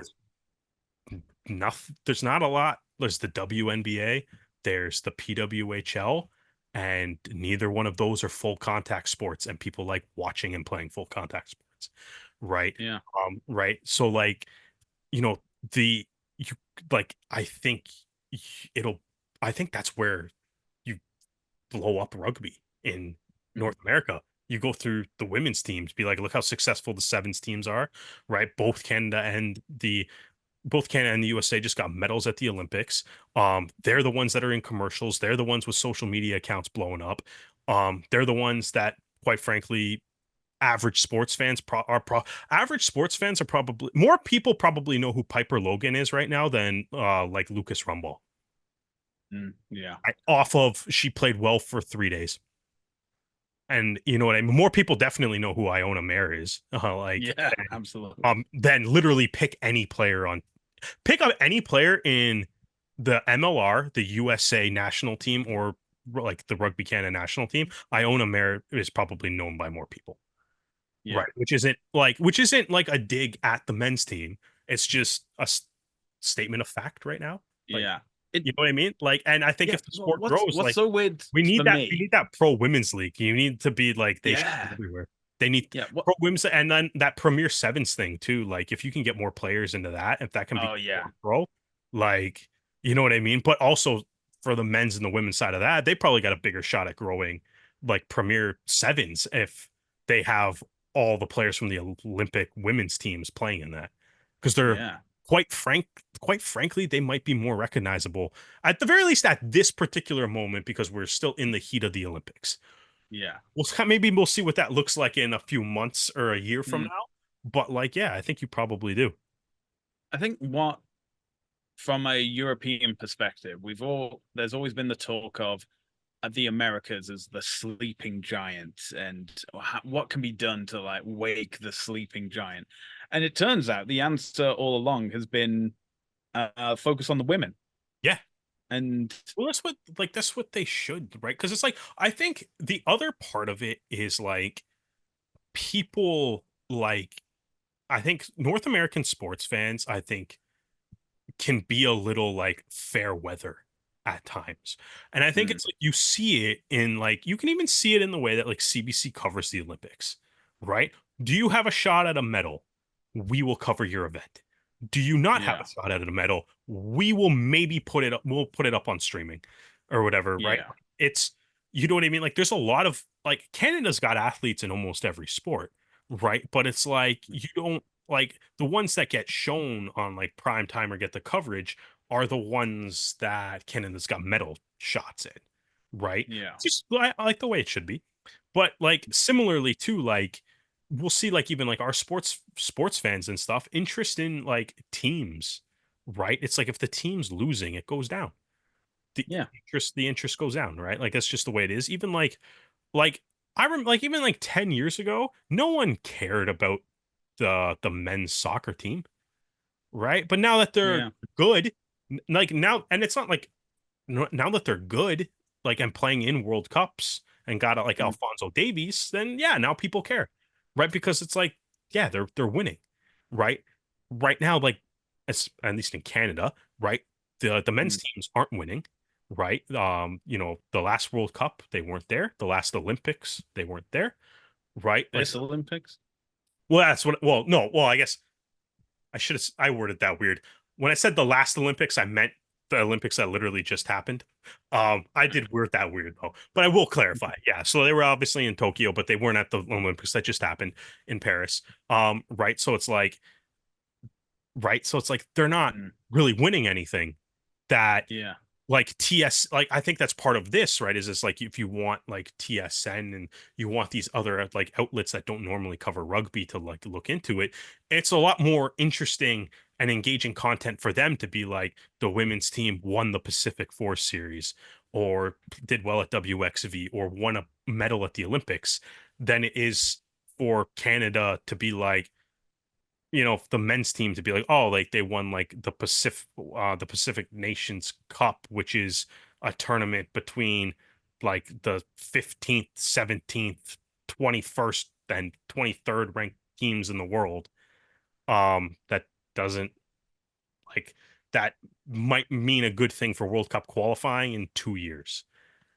[SPEAKER 2] there's not a lot. There's the WNBA, there's the PWHL, and neither one of those are full contact sports, and people like watching and playing full contact sports, right?
[SPEAKER 1] Yeah.
[SPEAKER 2] Right. So like, you know, the you I think it'll I think that's where you blow up rugby in
[SPEAKER 1] Mm.
[SPEAKER 2] North America. You go through the women's teams, be like, look how successful the sevens teams are, right? Both Canada and the USA just got medals at the Olympics. They're the ones that are in commercials. They're the ones with social media accounts blowing up. They're the ones that, quite frankly, average sports fans average sports fans are probably more people probably know who Piper Logan is right now than like Lucas Rumble.
[SPEAKER 1] Yeah.
[SPEAKER 2] Off of she played well for 3 days. and you know what I mean. More people definitely know who Iona Mare is.
[SPEAKER 1] Yeah, absolutely.
[SPEAKER 2] Then literally pick up any player in the MLR, the USA national team, or like the Rugby Canada national team. Iona Mare is probably known by more people,
[SPEAKER 1] Yeah,
[SPEAKER 2] right? Which isn't like a dig at the men's team. It's just a statement of fact right now. Like,
[SPEAKER 1] yeah. It
[SPEAKER 2] you know what I mean? Like, and I think
[SPEAKER 1] yeah.
[SPEAKER 2] if the
[SPEAKER 1] Well,
[SPEAKER 2] sport grows,
[SPEAKER 1] what's
[SPEAKER 2] like
[SPEAKER 1] so weird
[SPEAKER 2] we need
[SPEAKER 1] for
[SPEAKER 2] that. We need
[SPEAKER 1] me?
[SPEAKER 2] that pro women's league. You need to be like they should be
[SPEAKER 1] Yeah,
[SPEAKER 2] everywhere. They need
[SPEAKER 1] yeah. What?
[SPEAKER 2] pro women's, and then that Premier Sevens thing too. Like if you can get more players into that, if that can be
[SPEAKER 1] Oh yeah,
[SPEAKER 2] more pro, like you know what I mean. But also for the men's and the women's side of that, they probably got a bigger shot at growing like Premier Sevens if they have all the players from the Olympic women's teams playing in that, because they're
[SPEAKER 1] yeah,
[SPEAKER 2] quite frank quite frankly, they might be more recognizable at the very least at this particular moment because we're still in the heat of the Olympics.
[SPEAKER 1] yeah.
[SPEAKER 2] Maybe we'll see what that looks like in a few months or a year from
[SPEAKER 1] Mm.
[SPEAKER 2] now. But like, yeah, I think you probably do.
[SPEAKER 1] I think what from a European perspective, there's always been the talk of the Americas as the sleeping giant and what can be done to like wake the sleeping giant. And it turns out the answer all along has been focus on the women.
[SPEAKER 2] Yeah.
[SPEAKER 1] And
[SPEAKER 2] Well, that's what they should, right? Because it's like I think the other part of it is like people like I think North American sports fans, I think can be a little like fair weather at times. And I think
[SPEAKER 1] mm,
[SPEAKER 2] it's like you see it in like you can even see it in the way that like CBC covers the Olympics, right? Do you have a shot at a medal? We will cover your event. Do you not have
[SPEAKER 1] yeah,
[SPEAKER 2] a shot at a medal? We will maybe put it up, we'll put it up on streaming or whatever, right?
[SPEAKER 1] yeah,
[SPEAKER 2] It's you know what I mean? Like there's a lot of like Canada's got athletes in almost every sport, right? But it's like you don't like the ones that get shown on like prime time or get the coverage are the ones that Canada's got medal shots in, right?
[SPEAKER 1] yeah,
[SPEAKER 2] Just I like the way it should be. But like similarly too, like we'll see like even like our sports fans and stuff, interest in like teams, right? It's like if the team's losing, it goes down. The
[SPEAKER 1] yeah,
[SPEAKER 2] the interest goes down, right? Like that's just the way it is. Even like I remember like even like 10 years ago, no one cared about the men's soccer team, right? But now that they're
[SPEAKER 1] yeah,
[SPEAKER 2] good, like now, and it's not like now that they're good, like and playing in World Cups and got like
[SPEAKER 1] mm,
[SPEAKER 2] Alfonso Davies, then yeah, now people care, right? Because it's like, yeah, they're winning, right? Right now, like at least in Canada, right? The men's
[SPEAKER 1] mm.
[SPEAKER 2] teams aren't winning, right? The last World Cup, they weren't there. The last Olympics, they weren't there, right? Like,
[SPEAKER 1] This Olympics.
[SPEAKER 2] well, that's what. Well, no, well, I guess I worded that weird. When I said the last Olympics, I meant the Olympics that literally just happened. I did word that weird though, but I will clarify. Yeah, so they were obviously in Tokyo, but they weren't at the Olympics that just happened in Paris. Right. So it's like they're not
[SPEAKER 1] Mm,
[SPEAKER 2] really winning anything that
[SPEAKER 1] yeah,
[SPEAKER 2] like like I think that's part of this, right? Is this like if you want like TSN and you want these other like outlets that don't normally cover rugby to like look into it, it's a lot more interesting and engaging content for them to be like the women's team won the Pacific Force series or did well at WXV or won a medal at the Olympics than it is for Canada to be like the men's team to be like, oh, like they won like the Pacific Nations Cup, which is a tournament between like the 15th, 17th, 21st, and 23rd ranked teams in the world. That doesn't like that might mean a good thing for World Cup qualifying in 2 years.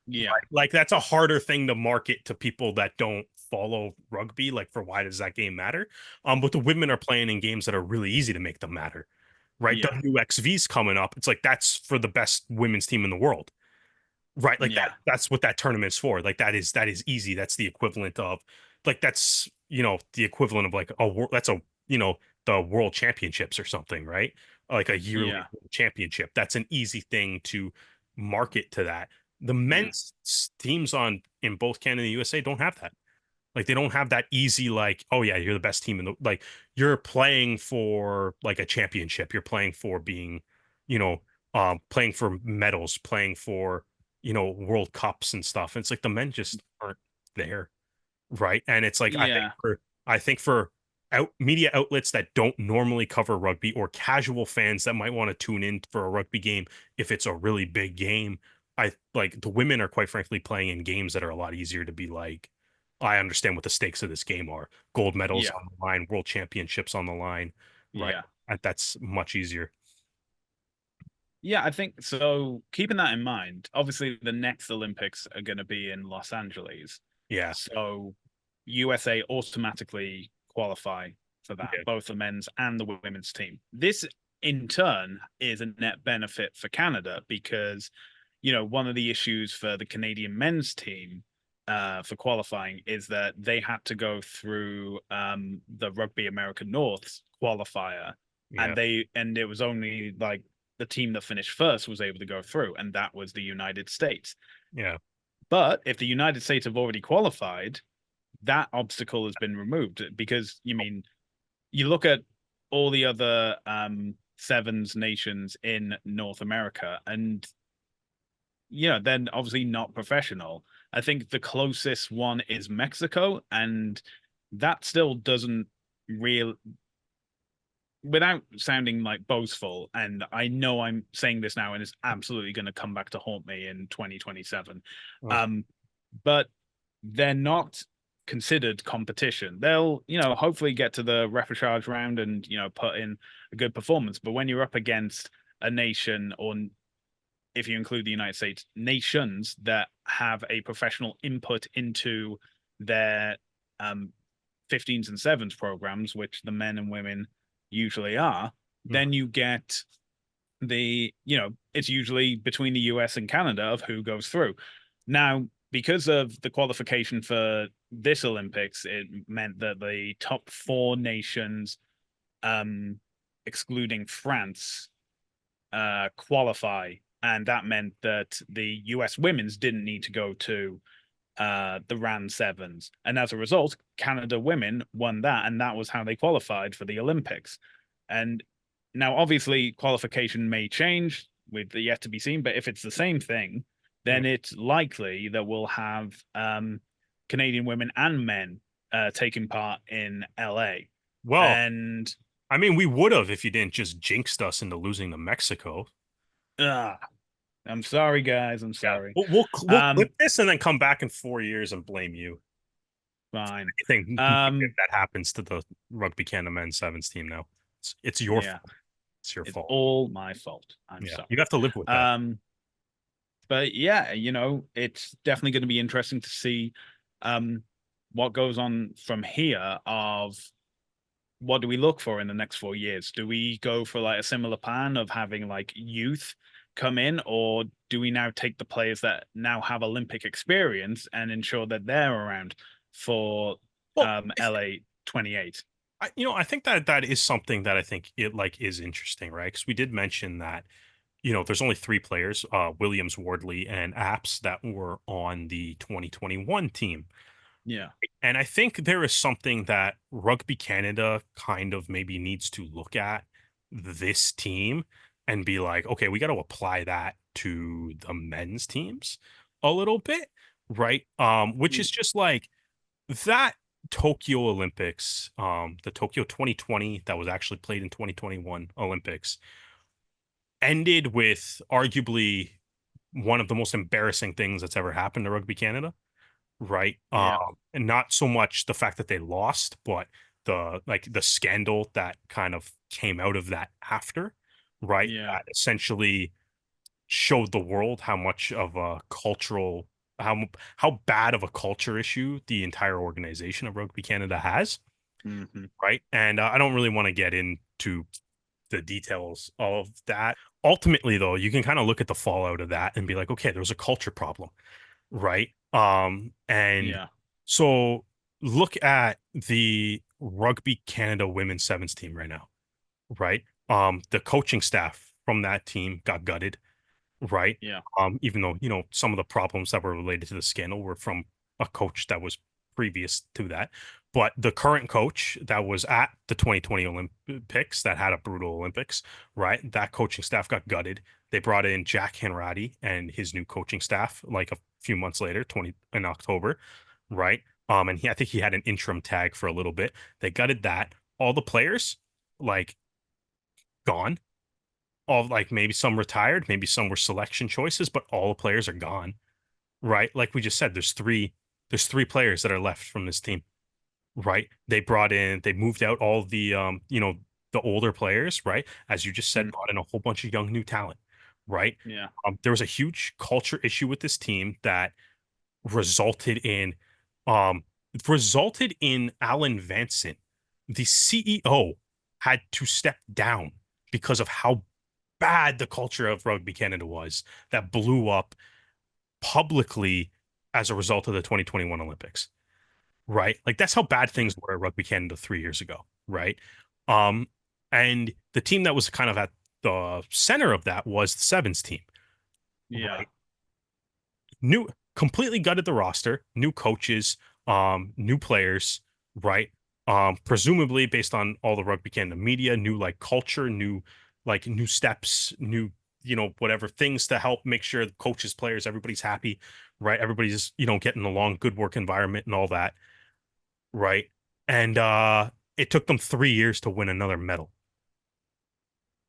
[SPEAKER 1] yeah,
[SPEAKER 2] Right. Like that's a harder thing to market to people that don't follow rugby. Like for why does that game matter? But the women are playing in games that are really easy to make them matter. Right.
[SPEAKER 1] yeah,
[SPEAKER 2] WXV's coming up. It's like that's for the best women's team in the world. Right. Like
[SPEAKER 1] yeah,
[SPEAKER 2] that's what that tournament's for. Like that is easy. That's the equivalent of like that's the equivalent of like a world that's a the world championships or something, right? Like a yearly
[SPEAKER 1] yeah,
[SPEAKER 2] world championship. That's an easy thing to market to that. The
[SPEAKER 1] yeah,
[SPEAKER 2] men's teams on in both Canada and USA don't have that. Like they don't have that easy like, oh yeah, you're the best team in the like you're playing for like a championship. You're playing for being, you know, playing for medals, playing for, World Cups and stuff. And it's like the men just aren't there. right? And it's like
[SPEAKER 1] Yeah.
[SPEAKER 2] I think for media outlets that don't normally cover rugby, or casual fans that might want to tune in for a rugby game if it's a really big game, I like the women are quite frankly playing in games that are a lot easier to be like, I understand what the stakes of this game are. Gold medals
[SPEAKER 1] Yeah.
[SPEAKER 2] on the line, world championships on the line, right?
[SPEAKER 1] Yeah.
[SPEAKER 2] That's much easier.
[SPEAKER 1] Yeah, I think so. Keeping that in mind, obviously the next Olympics are going to be in Los Angeles.
[SPEAKER 2] Yeah.
[SPEAKER 1] So USA automatically qualify for that,
[SPEAKER 2] Yeah.
[SPEAKER 1] both the men's and the women's team. This in turn is a net benefit for Canada because, one of the issues for the Canadian men's team for qualifying is that they had to go through the Rugby America North qualifier,
[SPEAKER 2] Yeah.
[SPEAKER 1] and it was only like the team that finished first was able to go through, and that was the United States.
[SPEAKER 2] Yeah.
[SPEAKER 1] But if the United States have already qualified, that obstacle has been removed because you look at all the other sevens nations in North America, and they're obviously not professional. I think the closest one is Mexico, and that still doesn't real without sounding like boastful, and I know I'm saying this now and it's absolutely going to come back to haunt me in 2027.
[SPEAKER 2] Oh,
[SPEAKER 1] Um, but they're not considered competition. They'll, hopefully get to the repechage round and, put in a good performance. But when you're up against a nation, or if you include the United States, nations that have a professional input into their 15s and sevens programs, which the men and women usually are,
[SPEAKER 2] mhm.
[SPEAKER 1] then you get it's usually between the US and Canada of who goes through. Now, because of the qualification for this Olympics, it meant that the top four nations, um, excluding France, qualify. And that meant that the US women's didn't need to go to the RAN sevens. And as a result, Canada women won that. And that was how they qualified for the Olympics. And now, obviously, qualification may change with the yet to be seen. But if it's the same thing,
[SPEAKER 2] Yeah.
[SPEAKER 1] then it's likely that we'll have Canadian women and men taking part in LA.
[SPEAKER 2] Well,
[SPEAKER 1] And
[SPEAKER 2] I mean, we would have if you didn't just jinxed us into losing to Mexico.
[SPEAKER 1] uh, I'm sorry, guys. I'm
[SPEAKER 2] Yeah,
[SPEAKER 1] sorry.
[SPEAKER 2] we'll
[SPEAKER 1] Um,
[SPEAKER 2] clip this and then come back in 4 years and blame you.
[SPEAKER 1] Fine.
[SPEAKER 2] I think if
[SPEAKER 1] Um,
[SPEAKER 2] that happens to the Rugby Canada men's sevens team now, it's your
[SPEAKER 1] yeah,
[SPEAKER 2] fault. It's your
[SPEAKER 1] it's
[SPEAKER 2] fault.
[SPEAKER 1] all my fault. I'm
[SPEAKER 2] Yeah,
[SPEAKER 1] sorry.
[SPEAKER 2] you have to live with that.
[SPEAKER 1] Um, but yeah, it's definitely going to be interesting to see um what goes on from here. Of what do we look for in the next 4 years? Do we go for like a similar plan of having like youth come in, or do we now take the players that now have Olympic experience and ensure that they're around for
[SPEAKER 2] Well,
[SPEAKER 1] LA 28?
[SPEAKER 2] I think that that is something that I think it like is interesting, right? Because we did mention that there's only three players, Williams, Wardley, and Apps that were on the 2021 team.
[SPEAKER 1] Yeah,
[SPEAKER 2] And I think there is something that Rugby Canada kind of maybe needs to look at this team and be like, okay, we got to apply that to the men's teams a little bit, right? Which is just like that Tokyo Olympics, the Tokyo 2020 that was actually played in 2021 Olympics ended with arguably one of the most embarrassing things that's ever happened to Rugby Canada, right?
[SPEAKER 1] yeah,
[SPEAKER 2] And not so much the fact that they lost, but the scandal that kind of came out of that after, right?
[SPEAKER 1] yeah.
[SPEAKER 2] That essentially showed the world how much of a cultural how bad of a culture issue the entire organization of Rugby Canada has,
[SPEAKER 1] Hmm.
[SPEAKER 2] right? And I don't really want to get into the details of that. Ultimately, though, you can kind of look at the fallout of that and be like, okay, there was a culture problem, right? And
[SPEAKER 1] Yeah,
[SPEAKER 2] so look at the Rugby Canada women's sevens team right now, right? The coaching staff from that team got gutted, right?
[SPEAKER 1] yeah,
[SPEAKER 2] Even though, some of the problems that were related to the scandal were from a coach that was previous to that. But the current coach that was at the 2020 Olympics that had a brutal Olympics, right? That coaching staff got gutted. They brought in Jack Hanratty and his new coaching staff like a few months later, 20 in October, right? And I think he had an interim tag for a little bit. They gutted that. All the players, like, gone. All, like, maybe some retired, maybe some were selection choices, but all the players are gone. Right? Like we just said, there's three players that are left from this team. Right? They moved out all the the older players, right? As you just said,
[SPEAKER 1] Mm.
[SPEAKER 2] brought in a whole bunch of young new talent, right?
[SPEAKER 1] Yeah.
[SPEAKER 2] There was a huge culture issue with this team that resulted in um resulted in Alan Vanson, the CEO, had to step down because of how bad the culture of Rugby Canada was, that blew up publicly as a result of the 2021 Olympics, right? Like, that's how bad
[SPEAKER 1] Mm.
[SPEAKER 2] things were at Rugby Canada 3 years ago, right? Um, and the team that was kind of at the center of that was the Sevens team,
[SPEAKER 1] Yeah.
[SPEAKER 2] right? New, completely gutted the roster, new coaches, new players, right? Presumably based on all the Rugby Canada media, new, like, culture, new steps, new, whatever things to help make sure the coaches, players, everybody's happy, right? Everybody's, getting along, good work environment and all that, right? And it took them 3 years to win another medal,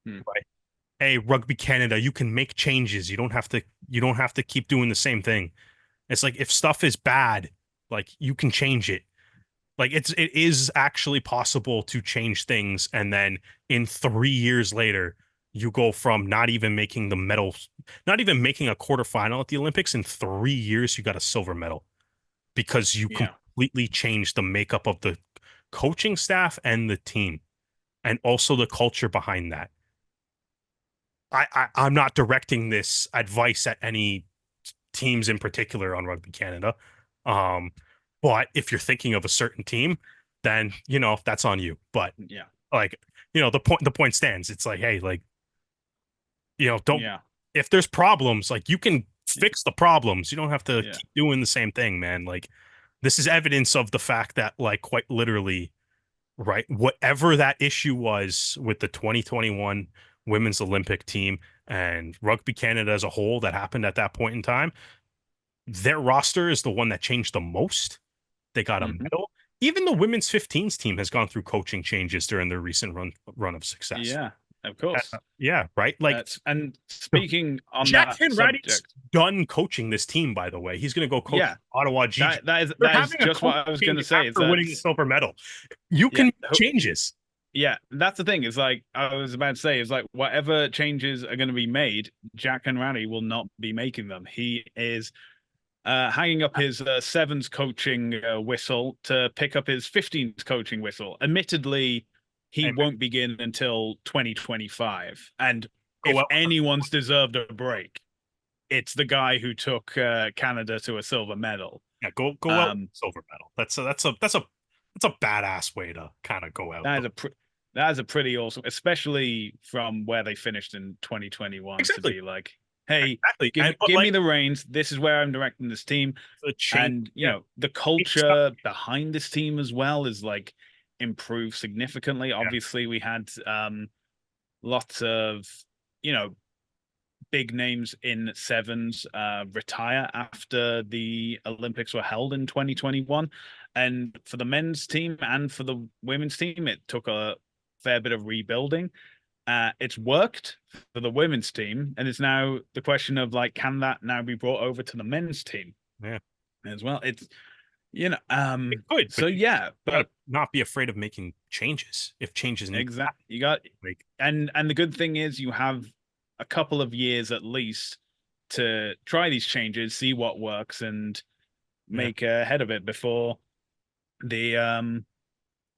[SPEAKER 1] Mm.
[SPEAKER 2] right? Hey, Rugby Canada, you can make changes. You don't have to keep doing the same thing. It's like, if stuff is bad, like, you can change it. Like, it is actually possible to change things, and then in 3 years later, you go from not even making the medal, not even making a quarterfinal at the Olympics. In 3 years, you got a silver medal because you
[SPEAKER 1] Yeah.
[SPEAKER 2] completely changed the makeup of the coaching staff and the team, and also the culture behind that. I'm not directing this advice at any teams in particular on Rugby Canada. Um, but if you're thinking of a certain team, then that's on you. But,
[SPEAKER 1] Yeah.
[SPEAKER 2] like, the point stands. It's like, hey, like, don't,
[SPEAKER 1] Yeah.
[SPEAKER 2] if there's problems, like, you can fix the problems. You don't have to
[SPEAKER 1] Yeah.
[SPEAKER 2] keep doing the same thing, man. Like, this is evidence of the fact that, like, quite literally, right, whatever that issue was with the 2021 women's Olympic team and Rugby Canada as a whole that happened at that point in time, their roster is the one that changed the most. They got a
[SPEAKER 1] Mhm.
[SPEAKER 2] medal. Even the women's 15s team has gone through coaching changes during their recent run of success.
[SPEAKER 1] Yeah. Of course.
[SPEAKER 2] Yeah, right. Like,
[SPEAKER 1] And speaking on
[SPEAKER 2] Jack
[SPEAKER 1] that
[SPEAKER 2] Henratty's
[SPEAKER 1] subject,
[SPEAKER 2] done coaching this team, by the way. He's going to go coach
[SPEAKER 1] yeah,
[SPEAKER 2] Ottawa Gigi. They're
[SPEAKER 1] that is
[SPEAKER 2] having a
[SPEAKER 1] just what
[SPEAKER 2] coach
[SPEAKER 1] I was going
[SPEAKER 2] change
[SPEAKER 1] to say. Is
[SPEAKER 2] after
[SPEAKER 1] that
[SPEAKER 2] winning the silver medal. You
[SPEAKER 1] yeah,
[SPEAKER 2] can changes.
[SPEAKER 1] yeah, that's the thing. Is like I was about to say, is like whatever changes are going to be made, Jack and Rowley will not be making them. He is hanging up his sevens coaching whistle to pick up his 15s coaching whistle. Admittedly, he
[SPEAKER 2] Hey,
[SPEAKER 1] won't begin until 2025. And
[SPEAKER 2] go
[SPEAKER 1] if
[SPEAKER 2] out.
[SPEAKER 1] anyone's deserved a break, it's the guy who took Canada to a silver medal.
[SPEAKER 2] Yeah, go out with
[SPEAKER 1] Um,
[SPEAKER 2] silver medal. That's a badass way to kind of go out.
[SPEAKER 1] that is that is a pretty awesome, especially from where they finished in 2021, to
[SPEAKER 2] Exactly.
[SPEAKER 1] be like, hey,
[SPEAKER 2] Exactly. And but,
[SPEAKER 1] give me
[SPEAKER 2] like,
[SPEAKER 1] the reins. This is where I'm directing this team.
[SPEAKER 2] the change.
[SPEAKER 1] And
[SPEAKER 2] Yeah.
[SPEAKER 1] the
[SPEAKER 2] It's not-
[SPEAKER 1] culture behind this team as well is like improved significantly.
[SPEAKER 2] yeah.
[SPEAKER 1] Obviously, we had lots of you know big names in sevens retire after the Olympics were held in 2021. And for the men's team and for the women's team, it took a fair bit of rebuilding. It's worked for the women's team, and it's now the question of like, can that now be brought over to the men's team
[SPEAKER 2] Yeah.
[SPEAKER 1] as well? It's
[SPEAKER 2] It could,
[SPEAKER 1] so
[SPEAKER 2] but you
[SPEAKER 1] yeah,
[SPEAKER 2] gotta
[SPEAKER 1] but
[SPEAKER 2] not be afraid of making changes if changes need to happen.
[SPEAKER 1] exactly, you got,
[SPEAKER 2] Like,
[SPEAKER 1] and the good thing is you have a couple of years at least to try these changes, see what works, and
[SPEAKER 2] yeah.
[SPEAKER 1] make ahead of it the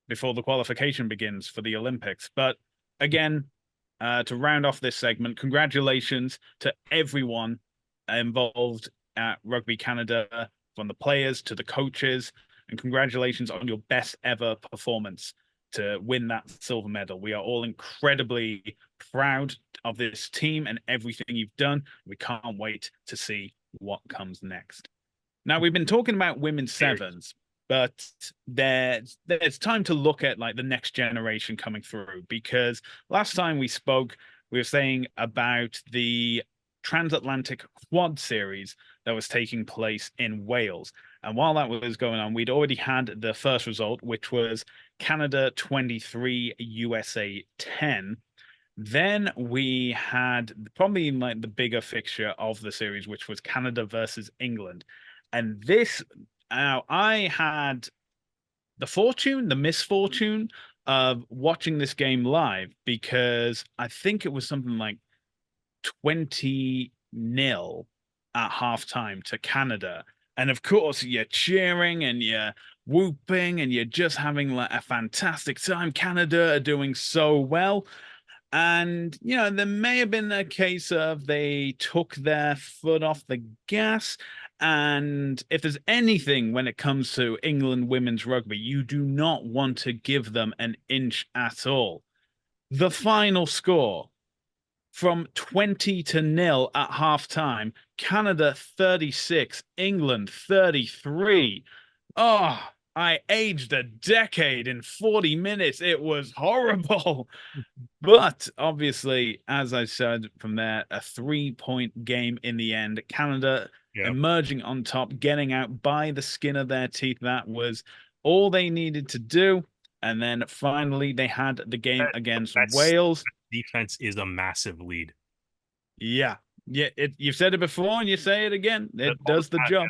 [SPEAKER 1] before the qualification begins for the Olympics. But again, to round off this segment, congratulations to everyone involved at Rugby Canada, from the players to the coaches, and congratulations on your best ever performance to win that silver medal. We are all incredibly proud of this team and everything you've done. We can't wait to see what comes next. Now, we've been talking about women's
[SPEAKER 2] Cheers.
[SPEAKER 1] sevens, but there's time to look at like the next generation coming through, because last time we spoke, we were saying about the transatlantic quad series that was taking place in Wales. And while that was going on, we'd already had the first result, which was Canada 23, USA 10. Then we had probably like the bigger fixture of the series, which was Canada versus England. And this, I had the misfortune of watching this game live because I think it was something like 20-0 at halftime to Canada. And of course, you're cheering and you're whooping and you're just having like a fantastic time. Canada are doing so well. And, there may have been a case of they took their foot off the gas. And if there's anything when it comes to England women's rugby, you do not want to give them an inch at all. The final score from 20-0 at halftime, Canada 36, England 33. Oh, I aged a decade in 40 minutes. It was horrible. But obviously, as I said from there, a 3-point game in the end. Canada
[SPEAKER 2] Yeah.
[SPEAKER 1] emerging on top, getting out by the skin of their teeth. That was all they needed to do. And then finally, they had the game against
[SPEAKER 2] That's
[SPEAKER 1] Wales.
[SPEAKER 2] defense is a massive lead.
[SPEAKER 1] Yeah. Yeah. You've said it before and you say it again. It
[SPEAKER 2] All the
[SPEAKER 1] does the
[SPEAKER 2] time,
[SPEAKER 1] job.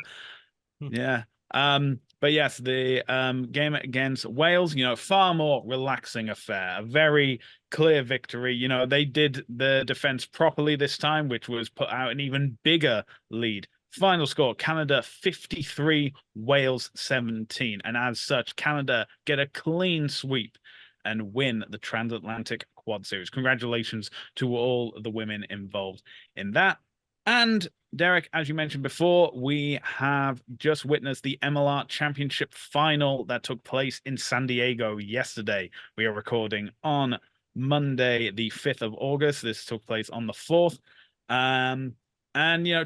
[SPEAKER 2] yeah.
[SPEAKER 1] Yeah. But yes, the game against Wales, far more relaxing affair, a very clear victory. They did the defense properly this time, which was put out an even bigger lead. Final score, Canada 53, Wales 17. And as such, Canada get a clean sweep and win the transatlantic quad series. Congratulations to all the women involved in that. And Derek, as you mentioned before, we have just witnessed the MLR Championship final that took place in San Diego yesterday. We are recording on Monday, the 5th of August. This took place on the 4th. And,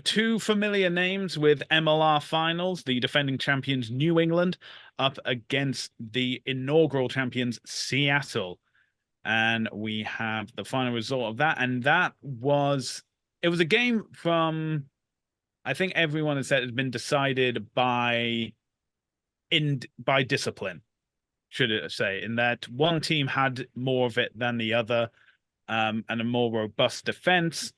[SPEAKER 1] two familiar names with MLR finals, the defending champions New England up against the inaugural champions Seattle. And we have the final result of that. And it was a game from, I think everyone has said has been decided by discipline, should it say, in that one team had more of it than the other, and a more robust defense.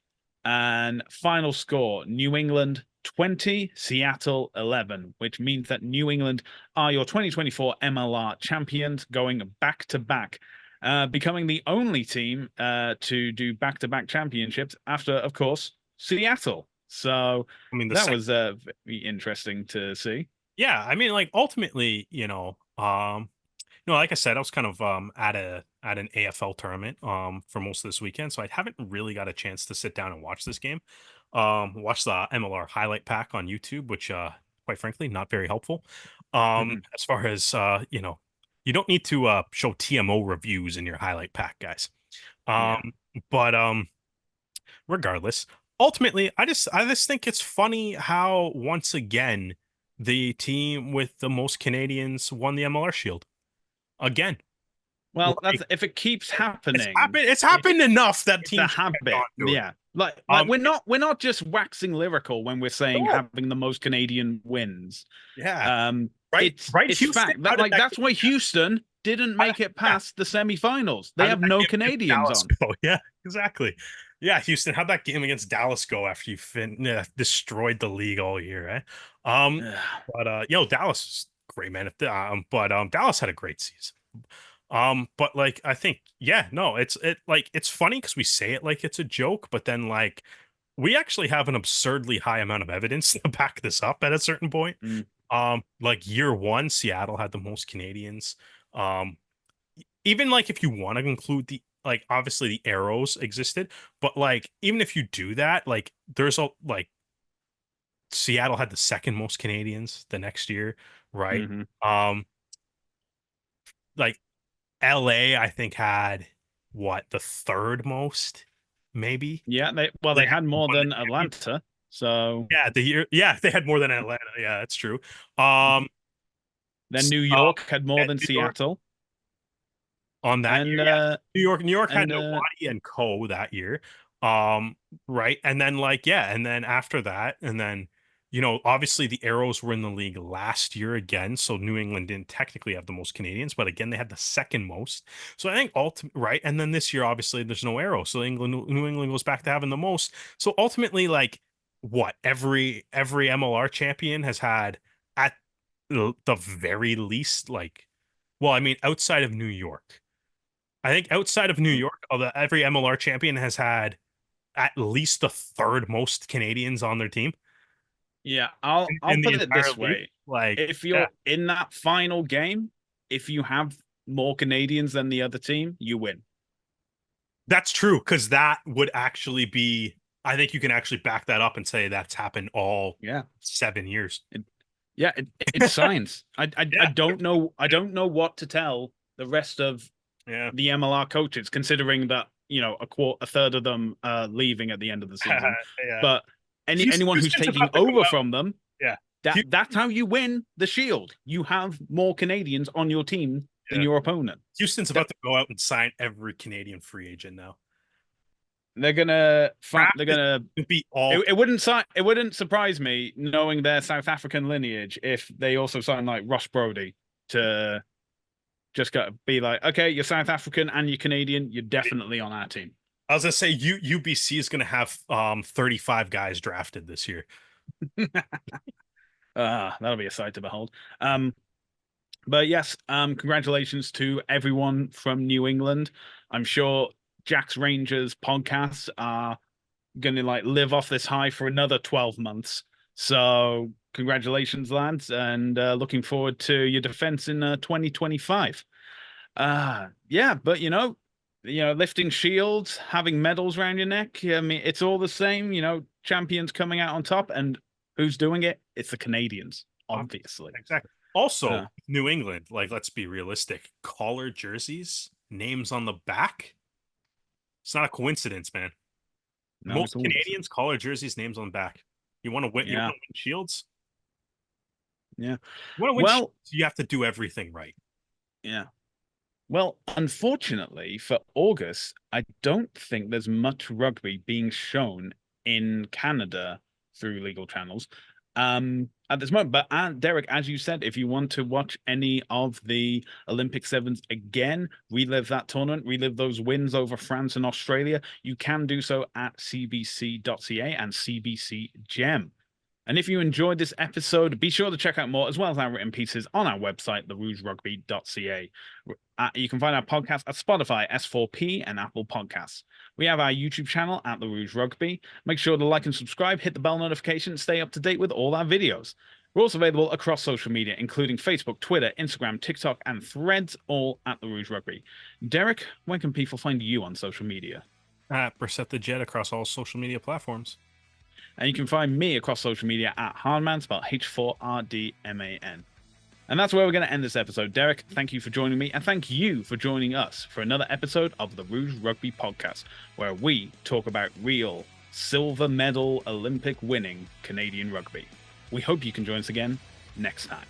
[SPEAKER 1] And final score, New England 20, Seattle 11, which means that New England are your 2024 MLR champions, going back to back, becoming the only team to do back-to-back championships after, of course, Seattle. So
[SPEAKER 2] I mean,
[SPEAKER 1] that was very interesting to see.
[SPEAKER 2] yeah, I mean, like ultimately, like I said, I was kind of at an AFL tournament for most of this weekend, so I haven't really got a chance to sit down and watch this game. Watch the MLR highlight pack on YouTube, which quite frankly, not very helpful. As far as you don't need to show TMO reviews in your highlight pack, guys.
[SPEAKER 1] Yeah.
[SPEAKER 2] But regardless, ultimately, I just think it's funny how once again the team with the most Canadians won the MLR Shield again.
[SPEAKER 1] Well,
[SPEAKER 2] Like,
[SPEAKER 1] that's if it keeps happening.
[SPEAKER 2] it's happened enough that
[SPEAKER 1] It's a
[SPEAKER 2] teams should
[SPEAKER 1] habit.
[SPEAKER 2] not do it.
[SPEAKER 1] Yeah. Like
[SPEAKER 2] Um,
[SPEAKER 1] we're not just waxing lyrical when we're saying
[SPEAKER 2] no,
[SPEAKER 1] having the most Canadian wins.
[SPEAKER 2] yeah,
[SPEAKER 1] Um,
[SPEAKER 2] right,
[SPEAKER 1] it's
[SPEAKER 2] right.
[SPEAKER 1] it's
[SPEAKER 2] Houston,
[SPEAKER 1] fact
[SPEAKER 2] how
[SPEAKER 1] that
[SPEAKER 2] did
[SPEAKER 1] like
[SPEAKER 2] that
[SPEAKER 1] that's why Houston didn't
[SPEAKER 2] how did,
[SPEAKER 1] make it
[SPEAKER 2] yeah,
[SPEAKER 1] past the semifinals. They
[SPEAKER 2] how did
[SPEAKER 1] have
[SPEAKER 2] that
[SPEAKER 1] no
[SPEAKER 2] game against
[SPEAKER 1] Canadians
[SPEAKER 2] Dallas
[SPEAKER 1] on.
[SPEAKER 2] go? Yeah, exactly. Yeah, Houston, how'd that game against Dallas go after you destroyed the league all year, eh?
[SPEAKER 1] Ugh.
[SPEAKER 2] But Dallas is great, man. But Dallas had a great season. But like I think, yeah, no, it's funny because we say it like it's a joke, but then like we actually have an absurdly high amount of evidence to back this up at a certain point.
[SPEAKER 1] Mm,
[SPEAKER 2] Like year one, Seattle had the most Canadians. Um, Even like if you want to include the like obviously the arrows existed, but like even if you do that, like there's a like Seattle had the second most Canadians the next year, right?
[SPEAKER 1] mhm.
[SPEAKER 2] Like LA, I think had what the third most, maybe.
[SPEAKER 1] Yeah, they
[SPEAKER 2] They
[SPEAKER 1] had
[SPEAKER 2] actually
[SPEAKER 1] more
[SPEAKER 2] won the
[SPEAKER 1] than
[SPEAKER 2] championship.
[SPEAKER 1] Atlanta. So
[SPEAKER 2] Yeah, they had more than Atlanta. Yeah, that's true. Um,
[SPEAKER 1] then New
[SPEAKER 2] uh,
[SPEAKER 1] York had more
[SPEAKER 2] at
[SPEAKER 1] than
[SPEAKER 2] New York
[SPEAKER 1] Seattle.
[SPEAKER 2] on that year,
[SPEAKER 1] And
[SPEAKER 2] yeah. New York had
[SPEAKER 1] and
[SPEAKER 2] Nobody and Co that year. Right, and then like yeah, and then after that, and then obviously the Arrows were in the league last year again, so New England didn't technically have the most Canadians, but again, they had the second most. So I think right, and then this year, obviously, there's no Arrow, so New England goes back to having the most. So ultimately, like, what every MLR champion has had at the very least, like, well, I mean, outside of New York, I think outside of New York, every MLR champion has had at least the third most Canadians on their team
[SPEAKER 1] Yeah, I'll
[SPEAKER 2] in the
[SPEAKER 1] put it
[SPEAKER 2] entire
[SPEAKER 1] this
[SPEAKER 2] league.
[SPEAKER 1] way.
[SPEAKER 2] Like,
[SPEAKER 1] If
[SPEAKER 2] yeah,
[SPEAKER 1] you're in that final game, if you have more Canadians than the other team, you win.
[SPEAKER 2] that's true because that would actually be. I think you can actually back that up and say that's happened all
[SPEAKER 1] Yeah.
[SPEAKER 2] 7 years.
[SPEAKER 1] Yeah, it's science. I
[SPEAKER 2] Yeah,
[SPEAKER 1] don't know what to tell the rest of
[SPEAKER 2] yeah.
[SPEAKER 1] the MLR coaches, considering that a third of them are leaving at the end of the season.
[SPEAKER 2] Yeah.
[SPEAKER 1] But anyone who's
[SPEAKER 2] Houston's
[SPEAKER 1] taking
[SPEAKER 2] about to go
[SPEAKER 1] over
[SPEAKER 2] out.
[SPEAKER 1] from them,
[SPEAKER 2] Yeah.
[SPEAKER 1] that's how you win the Shield. You have more Canadians on your team than
[SPEAKER 2] Yeah.
[SPEAKER 1] your opponent.
[SPEAKER 2] Houston's about to go out and sign every Canadian free agent now.
[SPEAKER 1] They're gonna
[SPEAKER 2] Draft
[SPEAKER 1] they're
[SPEAKER 2] is
[SPEAKER 1] gonna
[SPEAKER 2] to be all.
[SPEAKER 1] it wouldn't surprise me, knowing their South African lineage, if they also sign like Ross Brody to just gotta be like, okay, you're South African and you're Canadian, you're definitely on our team.
[SPEAKER 2] I was gonna say UBC is gonna have 35 guys drafted this year.
[SPEAKER 1] That'll be a sight to behold. But yes, congratulations to everyone from New England. I'm sure Jack's Rangers podcasts are gonna like live off this high for another 12 months. So congratulations, lads, and looking forward to your defense in 2025. Yeah, but lifting shields, having medals around your neck. I mean, it's all the same. Champions coming out on top, and who's doing it? It's the Canadians, obviously.
[SPEAKER 2] Exactly. Also,
[SPEAKER 1] Uh,
[SPEAKER 2] New England, like, let's be realistic. Collar jerseys, names on the back. It's not a coincidence, man.
[SPEAKER 1] no, it's
[SPEAKER 2] Most
[SPEAKER 1] all.
[SPEAKER 2] Canadians, collar jerseys, names on the back. You want to win? You want
[SPEAKER 1] Yeah,
[SPEAKER 2] to win shields?
[SPEAKER 1] yeah.
[SPEAKER 2] You want to win
[SPEAKER 1] Well,
[SPEAKER 2] shields? You have to do everything right.
[SPEAKER 1] yeah. Well, unfortunately for August, I don't think there's much rugby being shown in Canada through legal channels at this moment. But Derek, as you said, if you want to watch any of the Olympic Sevens again, relive that tournament, relive those wins over France and Australia, you can do so at cbc.ca and CBC Gem. And if you enjoyed this episode, be sure to check out more, as well as our written pieces, on our website, therougerugby.ca. You can find our podcast at Spotify, S4P, and Apple Podcasts. We have our YouTube channel at The Rouge Rugby. Make sure to like and subscribe, hit the bell notification, and stay up to date with all our videos. We're also available across social media, including Facebook, Twitter, Instagram, TikTok, and Threads, all at The Rouge Rugby. Derek, when can people find you on social media?
[SPEAKER 2] Brissette the Jet across all social media platforms.
[SPEAKER 1] And you can find me across social media at Hardman, spelled H4RDMAN. And that's where we're going to end this episode. Derek, thank you for joining me, and thank you for joining us for another episode of the Rouge Rugby Podcast, where we talk about real silver medal Olympic winning Canadian rugby. We hope you can join us again next time.